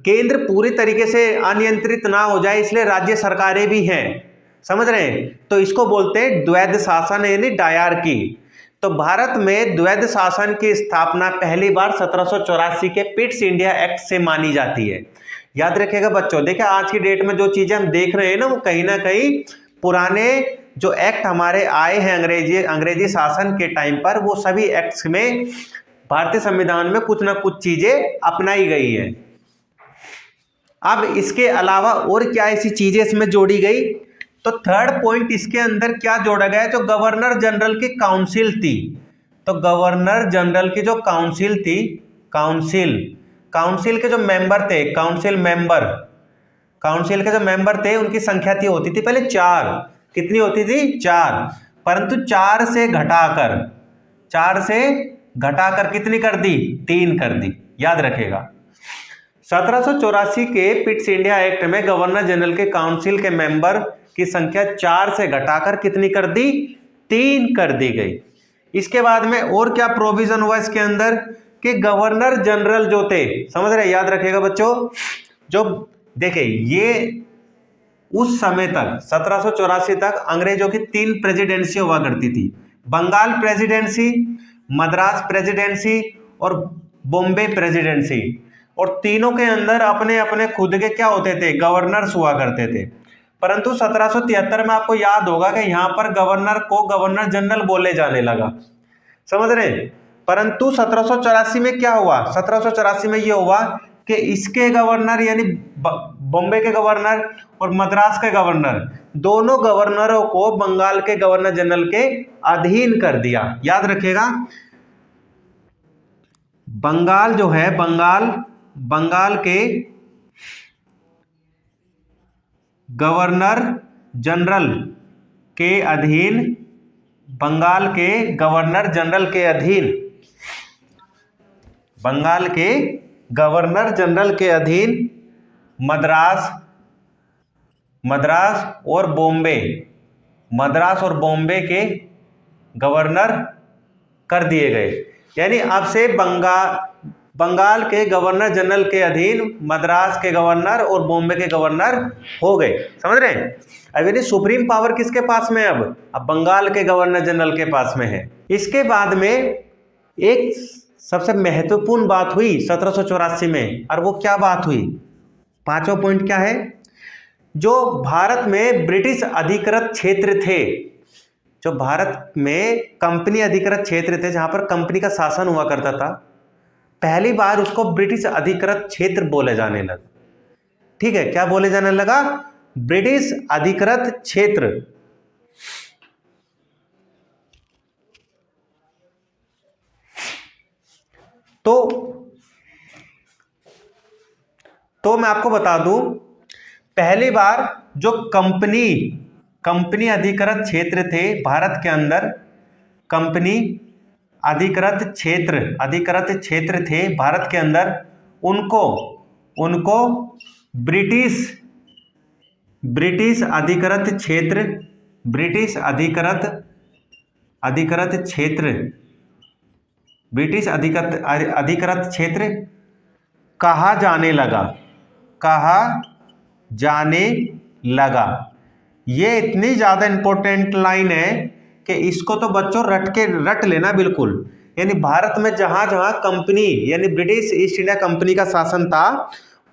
केंद्र पूरी तरीके से अनियंत्रित ना हो जाए, इसलिए राज्य सरकारें भी हैं। समझ रहे हैं, तो इसको बोलते हैं द्वैध शासन यानी डायरकी। तो भारत में द्वैध शासन की स्थापना पहली बार 1784 के पिट्स इंडिया एक्ट से मानी जाती है। याद रखिएगा बच्चों, देखिए आज की डेट में जो चीजें हम देख रहे हैं ना, वो कहीं ना कहीं पुराने जो एक्ट हमारे आए हैं अंग्रेजी शासन के टाइम पर, वो सभी एक्ट्स में भारतीय संविधान में कुछ ना कुछ चीजें अपनाई गई है। अब इसके अलावा और क्या ऐसी चीजें इसमें जोड़ी गई, तो थर्ड पॉइंट इसके अंदर क्या जोड़ा गया, जो गवर्नर जनरल की काउंसिल थी। तो गवर्नर जनरल की जो काउंसिल थी, काउंसिल के जो मेंबर थे, काउंसिल के जो मेंबर थे उनकी संख्या होती थी पहले 4। कितनी होती थी, 4, परंतु 4 से घटाकर कितनी कर दी, 3 कर दी। याद रखेगा 1784 के पिट्स इंडिया एक्ट में गवर्नर जनरल के काउंसिल के मेंबर की संख्या 4 से घटाकर कितनी कर दी, 3 कर दी गई। इसके बाद में और क्या प्रोविजन हुआ इसके अंदर कि गवर्नर जनरल जो थे, समझ रहे, याद रखिएगा बच्चों, जो देखिए ये उस समय तक 1784 तक अंग्रेजों की 3 प्रेसिडेंसी हुआ करती थी, बंगाल प्रेसिडेंसी, मद्रास प्रेसिडेंसी और बॉम्बे प्रेसिडेंसी। और तीनों के अंदर अपने अपने खुद के क्या होते थे, गवर्नर्स हुआ करते थे। परंतु 1773 में आपको याद होगा कि यहाँ पर गवर्नर को गवर्नर जनरल बोले जाने लगा। समझ रहे, परंतु 1784 में क्या हुआ, 1784 में ये हुआ कि इसके गवर्नर यानी बॉम्बे के गवर्नर और मद्रास के गवर्नर, दोनों गवर्नरों को बंगाल के गवर्नर जनरल के अधीन कर दिया। याद रखिएगा, बंगाल जो है, बंगाल के गवर्नर जनरल के अधीन, बंगाल के गवर्नर जनरल के अधीन, बंगाल के गवर्नर जनरल के अधीन मद्रास और बॉम्बे के गवर्नर कर दिए गए। यानी अब से बंगाल के गवर्नर जनरल के अधीन मद्रास के गवर्नर और बॉम्बे के गवर्नर हो गए। समझ रहे हैं, अब यानी सुप्रीम पावर किसके पास में है, अब बंगाल के गवर्नर जनरल के पास में है। इसके बाद में एक सबसे महत्वपूर्ण बात हुई 1784 में, और वो क्या बात हुई, 5वां पॉइंट क्या है, जो भारत में ब्रिटिश अधिकृत क्षेत्र थे, जो भारत में कंपनी अधिकृत क्षेत्र थे, जहां पर कंपनी का शासन हुआ करता था, पहली बार उसको ब्रिटिश अधिकृत क्षेत्र बोले जाने लगा। ठीक है, क्या बोले जाने लगा, ब्रिटिश अधिकृत क्षेत्र। तो मैं आपको बता दूं, पहली बार जो कंपनी अधिकृत क्षेत्र थे भारत के अंदर, कंपनी अधिकृत क्षेत्र थे भारत के अंदर, उनको ब्रिटिश अधिकृत क्षेत्र कहा जाने लगा। कहा जाने लगा। ये इतनी ज़्यादा इंपॉर्टेंट लाइन है कि इसको तो बच्चों रट लेना बिल्कुल। यानी भारत में जहाँ जहाँ कंपनी यानी ब्रिटिश ईस्ट इंडिया कंपनी का शासन था,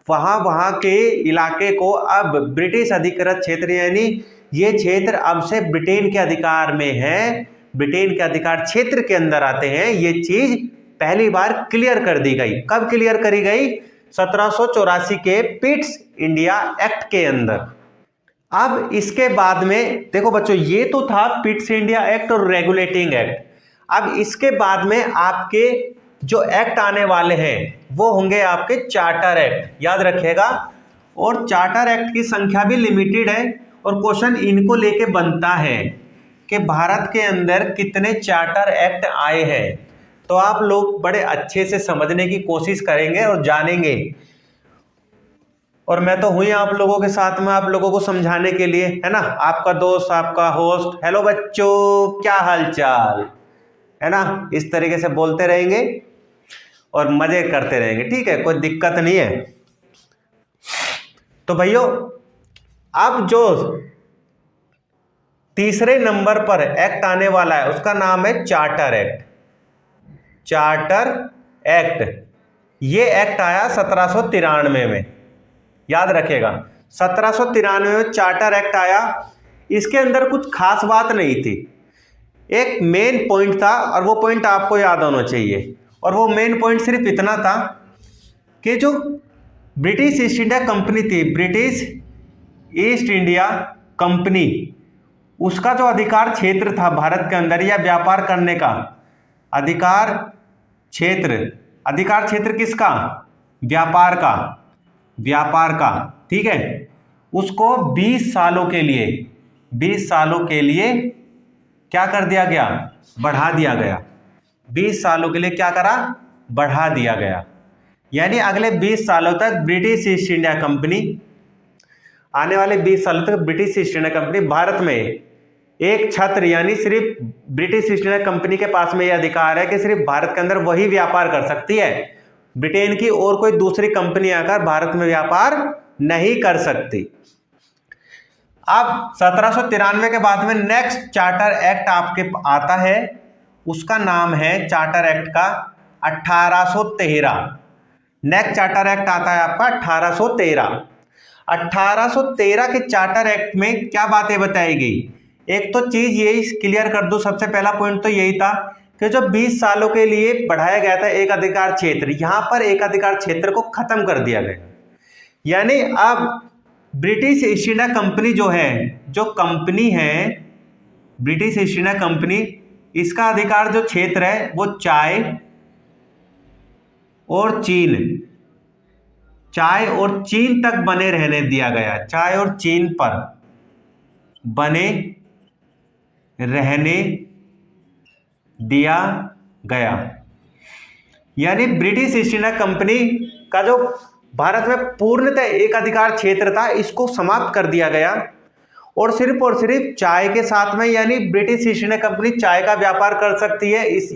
वहाँ के इलाके को अब ब्रिटिश अधिकृत क्षेत्र यानी ये क्षेत्र अब से ब्रिटेन के अधिकार में है, ब्रिटेन के अधिकार क्षेत्र के अंदर आते हैं। ये चीज पहली बार क्लियर कर दी गई। कब क्लियर करी गई? 1784 के पिट्स इंडिया एक्ट के अंदर। अब इसके बाद में देखो बच्चों, ये तो था पिट्स इंडिया एक्ट और रेगुलेटिंग एक्ट। अब इसके बाद में आपके जो एक्ट आने वाले हैं वो होंगे आपके चार्टर एक्ट, याद रखिएगा। और चार्टर एक्ट की संख्या भी लिमिटेड है और क्वेश्चन इनको लेके बनता है कि भारत के अंदर कितने चार्टर एक्ट आए हैं। तो आप लोग बड़े अच्छे से समझने की कोशिश करेंगे और जानेंगे। और मैं तो हुई आप लोगों के साथ में आप लोगों को समझाने के लिए, है ना, आपका दोस्त, आपका होस्ट। हेलो बच्चों, क्या हालचाल, है ना। इस तरीके से बोलते रहेंगे और मजे करते रहेंगे, ठीक है, कोई दिक्कत नहीं है। तो भाइयों, अब जो तीसरे नंबर पर एक्ट आने वाला है उसका नाम है चार्टर एक्ट। चार्टर एक्ट, ये एक्ट आया 1793 में, याद रखिएगा। 1793 में चार्टर एक्ट आया। इसके अंदर कुछ खास बात नहीं थी, एक मेन पॉइंट था और वो पॉइंट आपको याद होना चाहिए। और वो मेन पॉइंट सिर्फ इतना था कि जो ब्रिटिश ईस्ट इंडिया कंपनी थी, ब्रिटिश ईस्ट इंडिया कंपनी, उसका जो अधिकार क्षेत्र था भारत के अंदर या व्यापार करने का अधिकार क्षेत्र, अधिकार क्षेत्र किसका? व्यापार का, व्यापार का, ठीक है। उसको 20 सालों के लिए, 20 सालों के लिए क्या कर दिया गया? बढ़ा दिया गया। 20 सालों के लिए क्या करा? बढ़ा दिया गया। यानी अगले 20 सालों तक ब्रिटिश ईस्ट इंडिया कंपनी, आने वाले 20 सालों तक British east India company Bharat में एक छत्र, यानी सिर्फ ब्रिटिश ईस्ट इंडिया कंपनी के पास में यह अधिकार है कि सिर्फ भारत के अंदर वही व्यापार कर सकती है, ब्रिटेन की और कोई दूसरी कंपनी आकर भारत में व्यापार नहीं कर सकती। अब 1793 के बाद में नेक्स्ट चार्टर एक्ट आपके आता है, उसका नाम है चार्टर एक्ट का 1813। नेक्स्ट चार्टर एक्ट आता है आपका 1813। 1813 के चार्टर एक्ट में क्या बातें बताई गई? एक तो चीज यही क्लियर कर दूं, सबसे पहला पॉइंट तो यही था कि जो 20 सालों के लिए बढ़ाया गया था एक अधिकार क्षेत्र, यहां पर एक अधिकार क्षेत्र को खत्म कर दिया गया। यानी अब ब्रिटिश ईस्ट इंडिया कंपनी जो है, जो कंपनी है ब्रिटिश ईस्ट इंडिया कंपनी, इसका अधिकार जो क्षेत्र है वो चाय और चीन, चाय और चीन तक बने रहने दिया गया। चाय और चीन पर बने रहने दिया गया। यानी ब्रिटिश ईस्ट इंडिया कंपनी का जो भारत में पूर्णतः एक अधिकार क्षेत्र था, इसको समाप्त कर दिया गया और सिर्फ चाय के साथ में, यानी ब्रिटिश ईस्ट इंडिया कंपनी चाय का व्यापार कर सकती है। इस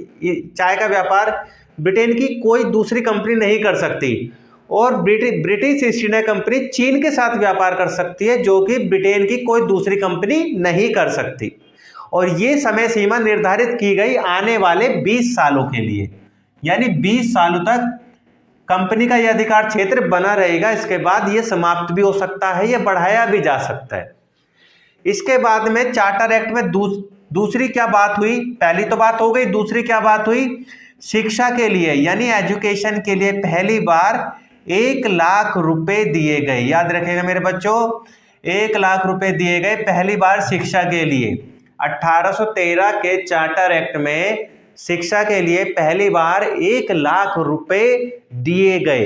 चाय का व्यापार ब्रिटेन की कोई दूसरी कंपनी नहीं कर सकती। और ब्रिटिश ईस्ट इंडिया कंपनी चीन के साथ व्यापार कर सकती है, जो कि ब्रिटेन की कोई दूसरी कंपनी नहीं कर सकती। और ये समय सीमा निर्धारित की गई आने वाले 20 सालों के लिए, यानी 20 सालों तक कंपनी का यह अधिकार क्षेत्र बना रहेगा। इसके बाद ये समाप्त भी हो सकता है, यह बढ़ाया भी जा सकता है। इसके बाद में चार्टर एक्ट में दूसरी क्या बात हुई? पहली तो बात हो गई, दूसरी क्या बात हुई? शिक्षा के लिए यानी एजुकेशन के लिए पहली बार 1 लाख रुपए दिए गए। याद रखिएगा मेरे बच्चों, 1 लाख रुपए दिए गए पहली बार शिक्षा के लिए। 1813 के चार्टर एक्ट में शिक्षा के लिए पहली बार 1 लाख रुपए दिए गए।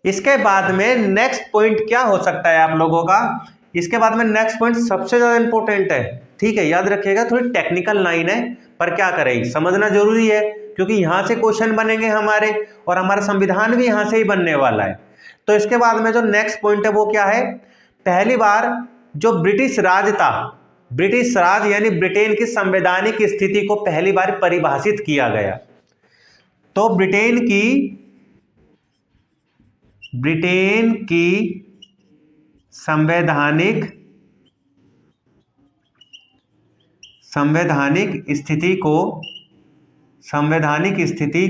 इसके बाद में नेक्स्ट पॉइंट क्या हो सकता है आप लोगों का? इसके बाद में नेक्स्ट पॉइंट सबसे ज्यादा इंपॉर्टेंट है, ठीक है, याद रखिएगा। थोड़ी टेक्निकल लाइन है पर क्या करें, समझना जरूरी है, क्योंकि यहां से क्वेश्चन बनेंगे हमारे और हमारा संविधान भी यहां से ही बनने वाला है। तो इसके बाद में जो नेक्स्ट पॉइंट है वो क्या है? पहली बार जो ब्रिटिश राज था, ब्रिटिश राज यानी ब्रिटेन की संवैधानिक स्थिति को पहली बार परिभाषित किया गया। तो ब्रिटेन की ब्रिटेन की संवैधानिक स्थिति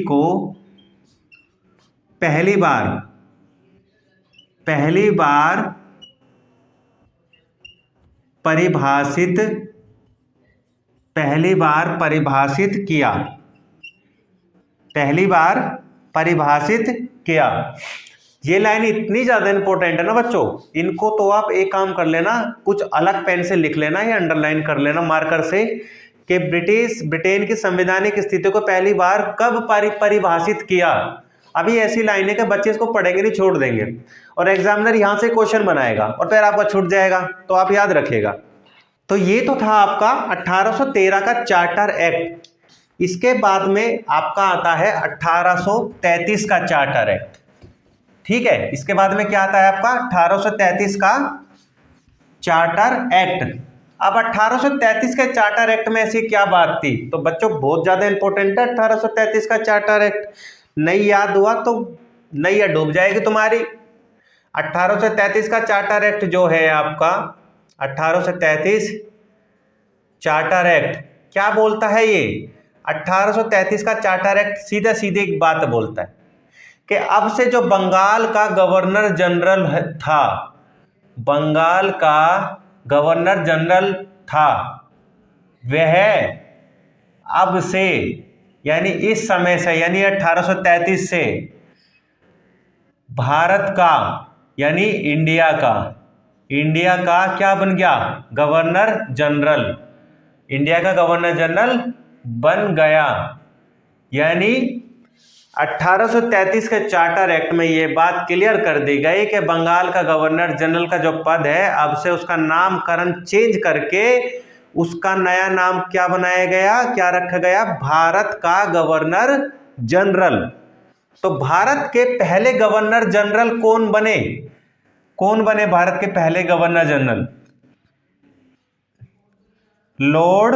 को पहली बार परिभाषित किया। ये लाइन इतनी ज्यादा इंपॉर्टेंट है ना बच्चों, इनको तो आप एक काम कर लेना, कुछ अलग पेन से लिख लेना या अंडरलाइन कर लेना मार्कर से कि ब्रिटेन की संवैधानिक स्थिति को पहली बार कब परिभाषित किया। अभी ऐसी लाइन है कि बच्चे इसको पढ़ेंगे नहीं, छोड़ देंगे, और एग्जामिनर यहां से क्वेश्चन बनाएगा और फिर आपका छूट जाएगा, तो आप याद रखिएगा। तो ये तो था आपका 1813 का चार्टर एक्ट। इसके बाद में आपका आता है 1833 का चार्टर एक्ट। ठीक है, इसके बाद में क्या आता है आपका 1833 का चार्टर एक्ट। अब 1833 के चार्टर एक्ट में ऐसी क्या बात थी, तो बच्चों बहुत ज्यादा इंपॉर्टेंट है 1833 का चार्टर एक्ट। नहीं याद हुआ तो नैया डूब जाएगी तुम्हारी। 1833 का चार्टर एक्ट जो है आपका 1833 चार्टर एक्ट क्या बोलता है, ये 1833 का चार्टर एक्ट सीधे एक बात बोलता है कि अब से जो बंगाल का गवर्नर जनरल था, वह अब से यानी इस समय से यानी 1833 से भारत का यानी इंडिया का क्या बन गया, गवर्नर जनरल। इंडिया का गवर्नर जनरल बन गया। यानी 1833 के चार्टर एक्ट में ये बात क्लियर कर दी गई कि बंगाल का गवर्नर जनरल का जो पद है अब से उसका नामकरण चेंज करके उसका नया नाम क्या बनाया गया, क्या रखा गया, भारत का गवर्नर जनरल। तो भारत के पहले गवर्नर जनरल कौन बने भारत के पहले governor general? Lord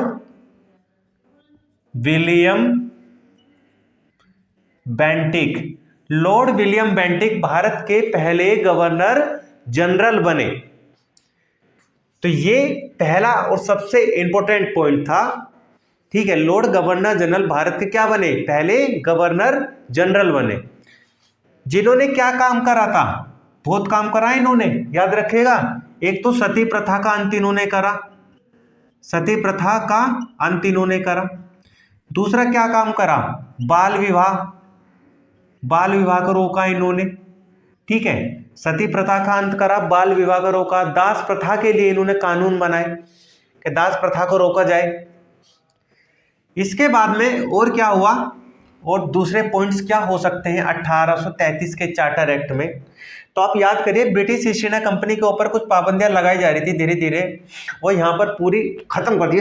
William Bentinck Bharat के पहले गवर्नर जनरल बने। तो ये पहला और सबसे इंपॉर्टेंट पॉइंट था। ठीक है, लॉर्ड गवर्नर जनरल भारत के क्या बने, पहले गवर्नर जनरल बने। जिन्होंने क्या काम करा था, बहुत काम करा इन्होंने, याद रखिएगा। एक तो सती प्रथा का अंत इन्होंने करा, दूसरा क्या काम करा, बाल विवाह को रोका इन्होंने। ठीक है, सती प्रथा का अंत करा, बाल विवाह को रोका, दास प्रथा के लिए इन्होंने कानून बनाए कि दास प्रथा को रोका जाए। इसके बाद में और क्या हुआ, और दूसरे पॉइंट्स क्या हो सकते हैं 1833 के चार्टर एक्ट में? तो आप याद करिए, ब्रिटिश ईस्ट इंडिया कंपनी के ऊपर कुछ पाबंदियां लगाई जा रही थी धीरे धीरे, और यहाँ पर पूरी खत्म कर दी,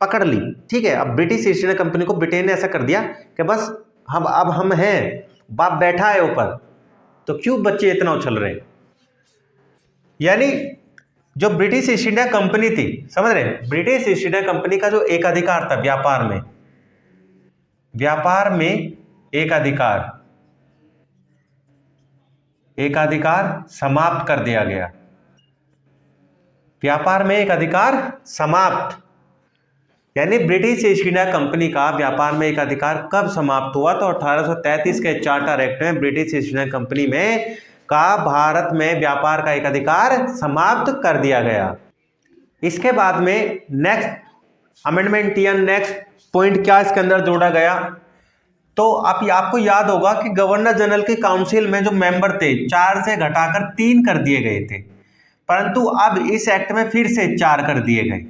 पकड़ ली। ठीक है, अब ब्रिटिश ईस्ट इंडिया कंपनी को ब्रिटेन ने ऐसा कर दिया कि बस हम हैं, बाप बैठा है ऊपर, तो क्यों बच्चे इतना उछल रहे हैं। यानी जो ब्रिटिश ईस्ट इंडिया कंपनी थी, समझ रहे हैं, ब्रिटिश ईस्ट इंडिया कंपनी का जो एकाधिकार था व्यापार में एकाधिकार समाप्त कर दिया गया। व्यापार में एकाधिकार समाप्त, यानी ब्रिटिश ईस्ट इंडिया कंपनी का व्यापार में एकाधिकार कब समाप्त हुआ, तो 1833 के चार्टर एक्ट में ब्रिटिश ईस्ट इंडिया कंपनी में का भारत में व्यापार का एकाधिकार समाप्त कर दिया गया। इसके बाद में नेक्स्ट अमेंडमेंट या नेक्स्ट पॉइंट क्या इसके अंदर जोड़ा गया, तो आपको याद होगा कि गवर्नर जनरल की काउंसिल में जो मेंबर थे 4 से घटाकर 3 कर दिए गए थे, परंतु अब इस एक्ट में फिर से 4 कर दिए गए,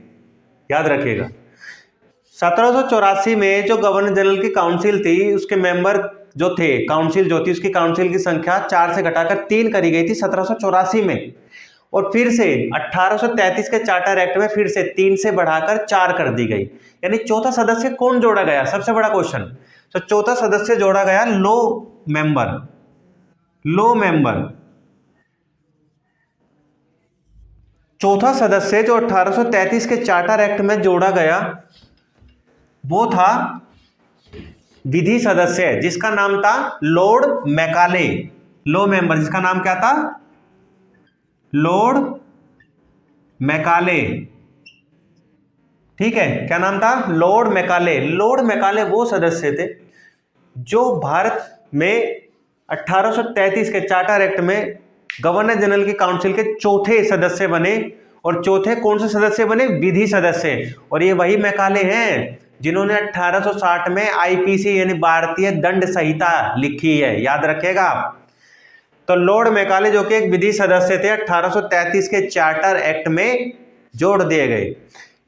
याद रखिएगा। 1784 में जो गवर्नर जनरल की काउंसिल थी, उसके मेंबर जो थे, काउंसिल जो थी उसकी काउंसिल की संख्या 4 से घटाकर 3 करी गई थी 1784 में, और फिर से 1833 के चार्टर एक्ट में फिर से 3 से बढ़ाकर 4 कर दी गई। यानी चौथा सदस्य कौन जोड़ा गया, सबसे बड़ा क्वेश्चन। तो चौथा सदस्य जोड़ा गया लो मेंबर। चौथा सदस्य जो 1833 के चार्टर एक्ट में जोड़ा गया वो था विधि सदस्य, जिसका नाम था लॉर्ड मैकाले। लॉ मेंबर, जिसका नाम क्या था, लॉर्ड मैकाले। ठीक है, क्या नाम था, लॉर्ड मैकाले। लॉर्ड मैकाले वो सदस्य थे जो भारत में 1833 के चार्टर एक्ट में गवर्नर जनरल की काउंसिल के चौथे सदस्य बने। और चौथे कौन से सदस्य बने, विधि सदस्य। और ये वही मैकाले हैं जिन्होंने 1860 में आईपीसी यानी भारतीय दंड संहिता लिखी है, याद रखेगा आप। तो लॉर्ड मैकाले जो कि एक विधि सदस्य थे, 1833 के चार्टर एक्ट में जोड़ दिए गए।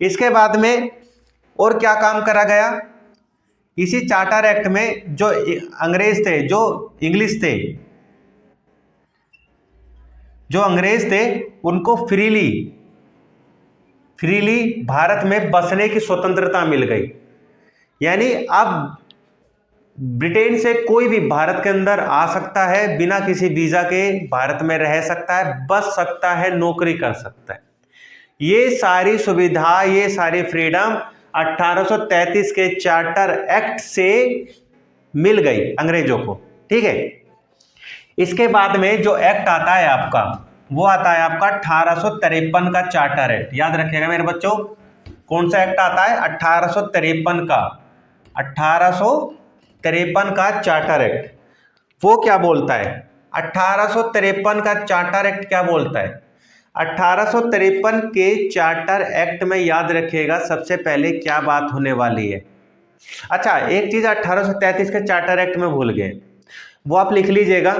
इसके बाद में और क्या काम करा गया, इसी चार्टर एक्ट में जो अंग्रेज थे, जो अंग्रेज थे, उनको फ्रीली भारत में बसने की स्वतंत्रता मिल गई। यानी अब ब्रिटेन से कोई भी भारत के अंदर आ सकता है, बिना किसी वीजा के भारत में रह सकता है, बस सकता है, नौकरी कर सकता है। ये सारी सुविधा, ये सारी फ्रीडम 1833 के चार्टर एक्ट से मिल गई अंग्रेजों को। ठीक है, इसके बाद में जो एक्ट आता है आपका, वो आता है आपका 1853 का चार्टर एक्ट। याद रखिएगा मेरे बच्चों, कौन सा एक्ट आता है, 1853 का, 1853 का चार्टर एक्ट। वो क्या बोलता है, 1853 का चार्टर एक्ट क्या बोलता है, 1853 के चार्टर एक्ट में याद रखिएगा सबसे पहले क्या बात होने वाली है। अच्छा, एक चीज 1833 के चार्टर एक्ट में भूल गए, वो आप लिख लीजिएगा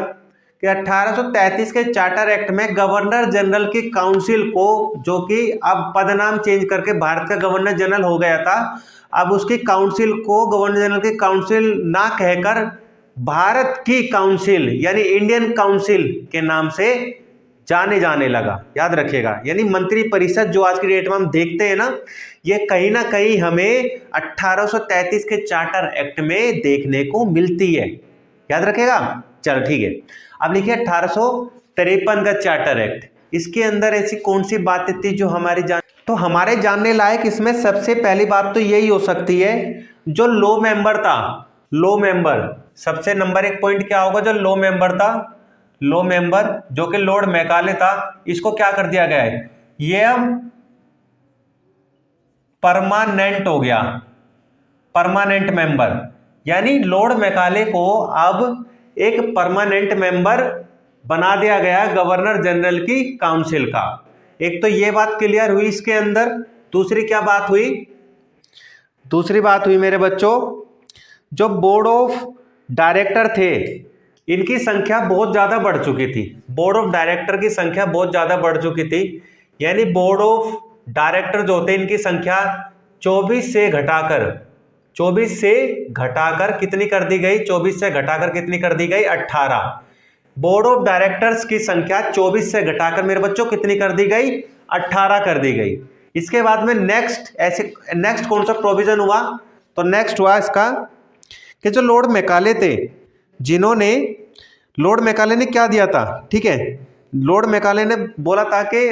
कि 1833 के चार्टर एक्ट में गवर्नर जनरल की काउंसिल को, जो कि अब पदनाम चेंज करके भारत का गवर्नर जनरल हो गया था, अब उसकी काउंसिल को गवर्नर जनरल की काउंसिल ना कहकर भारत की काउंसिल यानी इंडियन काउंसिल के नाम से जाने लगा। याद रखिएगा, यानी मंत्री परिषद जो आज की डेट में हम देखते हैं ना, ये कहीं ना कहीं हमें 1833 के चार्टर एक्ट में देखने को मिलती है। याद रखेगा, चलो ठीक है। अब लिखिए 1853 का चार्टर एक्ट, इसके अंदर ऐसी कौन सी बातें थी जो हमारे जानने लायक। इसमें सबसे पहली बात तो यही हो सकती है, जो लॉ मेंबर था, लॉ मेंबर सबसे नंबर 1 पॉइंट क्या होगा, जो लॉ मेंबर था, लॉ मेंबर जो कि लॉर्ड मैकाले था, इसको क्या कर दिया गया है, ये अब परमानेंट हो गया, परमानेंट मेंबर। यानी लॉर्ड मैकाले को अब एक परमानेंट मेंबर बना दिया गया गवर्नर जनरल की काउंसिल का। एक तो ये बात क्लियर हुई इसके अंदर। दूसरी क्या बात हुई, दूसरी बात हुई मेरे बच्चों, जो बोर्ड ऑफ डायरेक्टर थे, इनकी संख्या बहुत ज़्यादा बढ़ चुकी थी। बोर्ड ऑफ डायरेक्टर की संख्या बहुत ज़्यादा बढ़ चुकी थी। यानी बोर्ड ऑफ डायरेक्टर जो होते हैं, इनकी संख्या 24 से घटाकर कितनी कर दी गई, 24 से घटाकर कितनी कर दी गई, 18। बोर्ड ऑफ डायरेक्टर्स की संख्या 24 से घटाकर मेरे बच्चों कितनी कर दी गई, 18 कर दी गई। इसके बाद में नेक्स्ट कौन सा प्रोविजन हुआ, तो नेक्स्ट हुआ इसका कि जो लॉर्ड मैकाले थे, जिन्होंने लॉर्ड मैकाले ने क्या दिया था, ठीक है, लॉर्ड मैकाले ने बोला था कि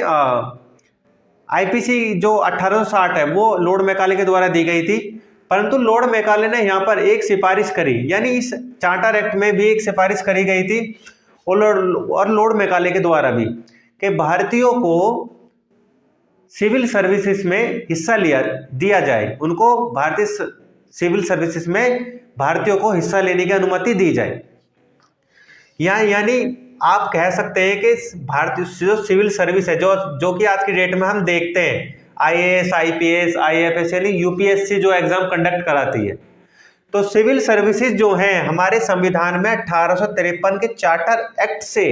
आईपीसी जो 1860 है वो लॉर्ड मैकाले के द्वारा दी गई थी। परंतु लॉर्ड मैकाले ने यहाँ पर एक सिफारिश करी, यानी इस चार्टर एक्ट में भी एक सिफारिश करी गई थी और लॉर्ड मैकाले के द्वारा भी, कि भारतीयों को सिविल सर्विसेज में हिस्सा दिया जाए, उनको भारतीय सिविल सर्विसेज में भारतीयों को हिस्सा लेने की अनुमति दी जाए। यानी आप कह सकते हैं कि भारतीय जो सिविल सर्विस है, जो कि आज की डेट में हम देखते हैं, आईएएस, आईपीएस, आईएफएस यानी यूपीएससी जो एग्जाम कंडक्ट कराती है, तो सिविल सर्विसेज जो हैं हमारे संविधान में 1853 के चार्टर एक्ट से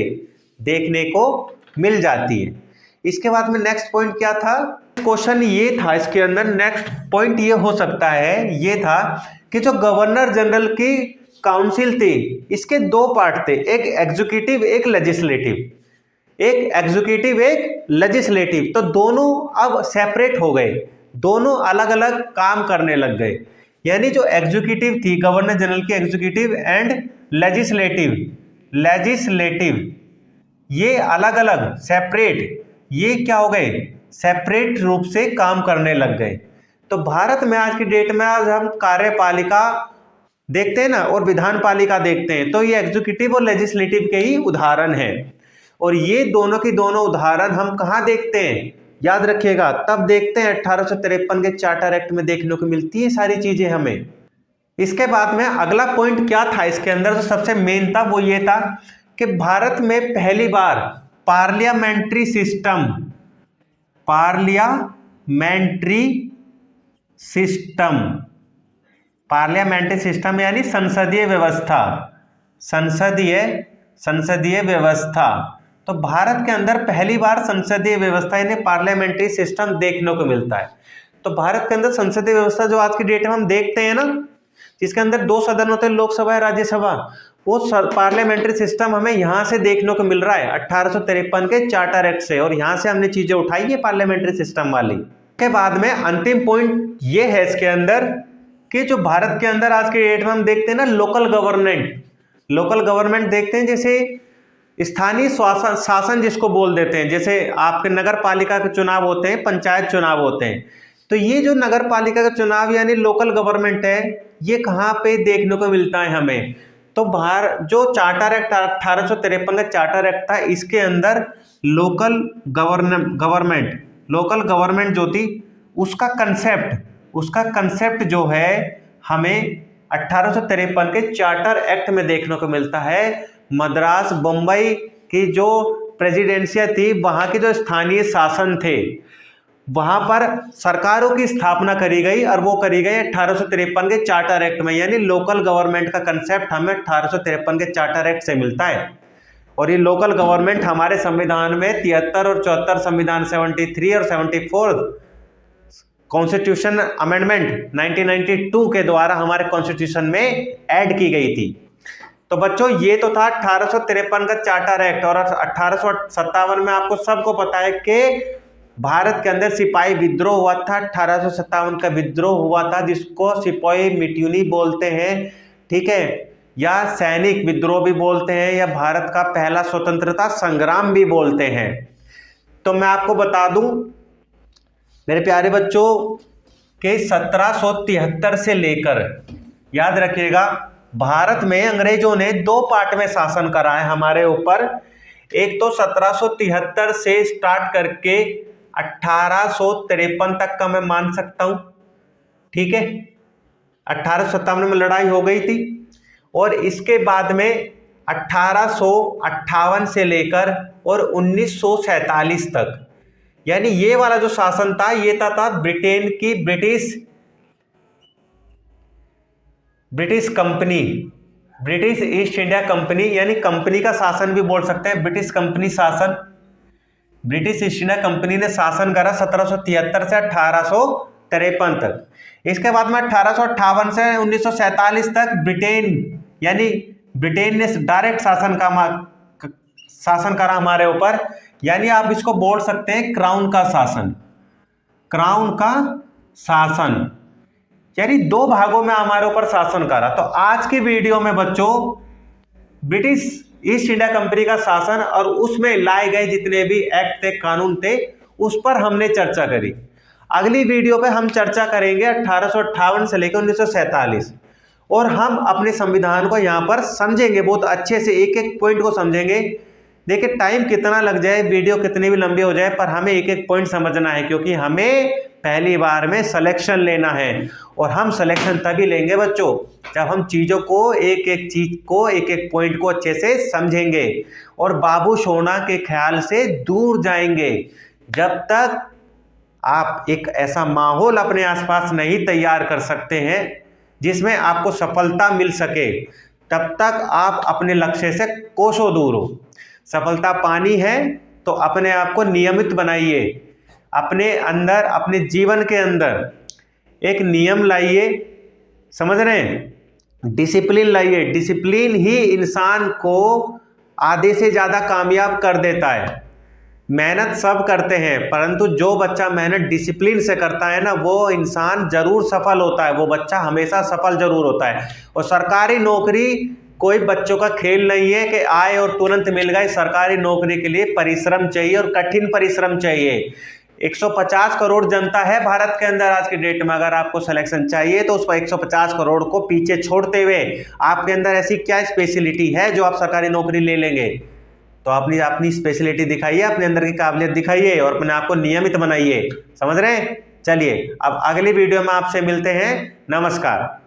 देखने को मिल जाती है। इसके बाद में नेक्स्ट पॉइंट क्या था, क्वेश्चन ये था इसके अंदर, नेक्स्ट पॉइंट ये हो सकता है, ये था कि जो गवर्नर जनरल की काउंसिल थी, इसके 2 पार्ट थे, एक एग्जीक्यूटिव एक लेजिस्लेटिव, तो दोनों अब सेपरेट हो गए, दोनों अलग अलग काम करने लग गए। यानी जो एग्जीक्यूटिव थी, गवर्नर जनरल की एग्जीक्यूटिव एंड लेजिस्लेटिव, ये अलग अलग सेपरेट, ये क्या हो गए, सेपरेट रूप से काम करने लग गए। तो भारत में आज की डेट में आज हम कार्यपालिका देखते हैं ना, और विधान पालिका देखते हैं, तो ये एग्जीक्यूटिव और लेजिस्लेटिव के ही उदाहरण हैं। और ये दोनों की दोनों उदाहरण हम कहाँ देखते हैं, याद रखिएगा, तब देखते हैं 1853 के चार्टर एक्ट में देखने को मिलती है सारी चीजें हमें। इसके बाद में अगला पॉइंट क्या था इसके अंदर, जो सबसे मेन था वो ये था कि भारत में पहली बार पार्लियामेंट्री सिस्टम यानी संसदीय व्यवस्था। तो भारत के अंदर पहली बार संसदीय व्यवस्था यानी पार्लियामेंट्री सिस्टम देखने को मिलता है। तो भारत के अंदर संसदीय व्यवस्था जो आज की डेट में हम देखते हैं ना, जिसके अंदर 2 सदन होते हैं, लोकसभा या राज्यसभा, वो पार्लियामेंट्री सिस्टम हमें यहाँ से देखने को मिल रहा है 1853 के चार्टर एक्ट से, और यहाँ से हमने चीजें उठाई है पार्लियामेंट्री सिस्टम वाली। के बाद में अंतिम पॉइंट ये है इसके अंदर कि जो भारत के अंदर आज के डेट में हम देखते हैं ना लोकल गवर्नमेंट देखते हैं, जैसे स्थानीय शासन जिसको बोल देते हैं, जैसे आपके नगर पालिका के चुनाव होते हैं, पंचायत चुनाव होते हैं। तो ये जो नगर पालिका का चुनाव यानी लोकल गवर्नमेंट है, ये कहाँ पे देखने को मिलता है हमें, तो जो चार्टर एक्ट 1853 का चार्टर एक्ट था, इसके अंदर लोकल गवर्नमेंट जो थी उसका कंसेप्ट जो है हमें 1853 के चार्टर एक्ट में देखने को मिलता है। मद्रास बम्बई की जो प्रेसिडेंसिया थी, वहाँ के जो स्थानीय शासन थे, वहाँ पर सरकारों की स्थापना करी गई, और वो करी गई 1853 के चार्टर एक्ट में, यानी लोकल गवर्नमेंट का कंसेप्ट हमें 1853 के चार्टर एक्ट से मिलता है। और ये लोकल गवर्नमेंट हमारे संविधान में 73 और 74 संविधान 73 और 74 कॉन्स्टिट्यूशन अमेंडमेंट 1992 के द्वारा हमारे कॉन्स्टिट्यूशन में ऐड की गई थी। तो बच्चों ये तो था 1853 का चार्टर एक्ट। और 1857 में आपको सबको पता है कि भारत के अंदर सिपाही विद्रोह हुआ था। 1857 का विद्रोह हुआ था, जिसको सिपाही म्यूटिनी बोलते हैं, ठीक है, या सैनिक विद्रोह भी बोलते हैं, या भारत का पहला स्वतंत्रता संग्राम भी बोलते हैं। तो मैं आपको बता दूं मेरे प्यारे बच्चों कि 1773 से लेकर, याद रखिएगा, भारत में अंग्रेजों ने 2 पार्ट में शासन करा है हमारे ऊपर। एक तो 1773 से स्टार्ट करके 1853 तक का मैं मान सकता हूं, ठीक है, 1857 में लड़ाई हो गई थी। और इसके बाद में 1858 से लेकर और 1947 तक, यानी ये वाला जो शासन था ये था ब्रिटेन की British company, British east India company, यानी कंपनी का शासन भी बोल सकते हैं, ब्रिटिश कंपनी शासन। ब्रिटिश ईस्ट इंडिया कंपनी ने शासन करा 1773 से 1853 तक। इसके बाद में 1858 से 1947 तक ब्रिटेन ने डायरेक्ट शासन करा हमारे ऊपर, यानी आप इसको बोल सकते हैं क्राउन का शासन, यानी 2 भागों में हमारे ऊपर शासन करा। तो आज की वीडियो में बच्चों ब्रिटिश ईस्ट इंडिया कंपनी का शासन और उसमें लाए गए जितने भी एक्ट थे, कानून थे, उस पर हमने चर्चा करी। अगली वीडियो पे हम चर्चा करेंगे 1858 से लेकर 1947, और हम अपने संविधान को यहाँ पर समझेंगे बहुत अच्छे से, एक एक पॉइंट को समझेंगे। देखिए टाइम कितना लग जाए, वीडियो कितनी भी लंबी हो जाए, पर हमें एक एक पॉइंट समझना है, क्योंकि हमें पहली बार में सिलेक्शन लेना है। और हम सिलेक्शन तभी लेंगे बच्चों जब हम चीज़ों को एक एक पॉइंट को अच्छे से समझेंगे और बाबू सोना के ख्याल से दूर जाएंगे। जब तक आप एक ऐसा माहौल अपने आसपास नहीं तैयार कर सकते हैं जिसमें आपको सफलता मिल सके, तब तक आप अपने लक्ष्य से कोसों दूर हो। सफलता पानी है तो अपने आप को नियमित बनाइए, अपने अंदर, अपने जीवन के अंदर एक नियम लाइए, समझ रहे हैं, डिसिप्लिन लाइए। डिसिप्लिन ही इंसान को आधे से ज़्यादा कामयाब कर देता है। मेहनत सब करते हैं, परंतु जो बच्चा मेहनत डिसिप्लिन से करता है ना, वो इंसान जरूर सफल होता है, वो बच्चा हमेशा सफल जरूर होता है। और सरकारी नौकरी कोई बच्चों का खेल नहीं है कि आए और तुरंत मिल गए। सरकारी नौकरी के लिए परिश्रम चाहिए और कठिन परिश्रम चाहिए। 150 करोड़ जनता है भारत के अंदर आज की डेट में। अगर आपको सिलेक्शन चाहिए तो उस पर 150 करोड़ को पीछे छोड़ते हुए आपके अंदर ऐसी क्या स्पेशलिटी है जो आप सरकारी नौकरी ले लेंगे? तो अपनी अपनी स्पेशलिटी दिखाइए, अपने अंदर की काबिलियत दिखाइए और अपने आप को नियमित बनाइए। समझ रहे हैं? चलिए अब अगली वीडियो में आपसे मिलते हैं। नमस्कार।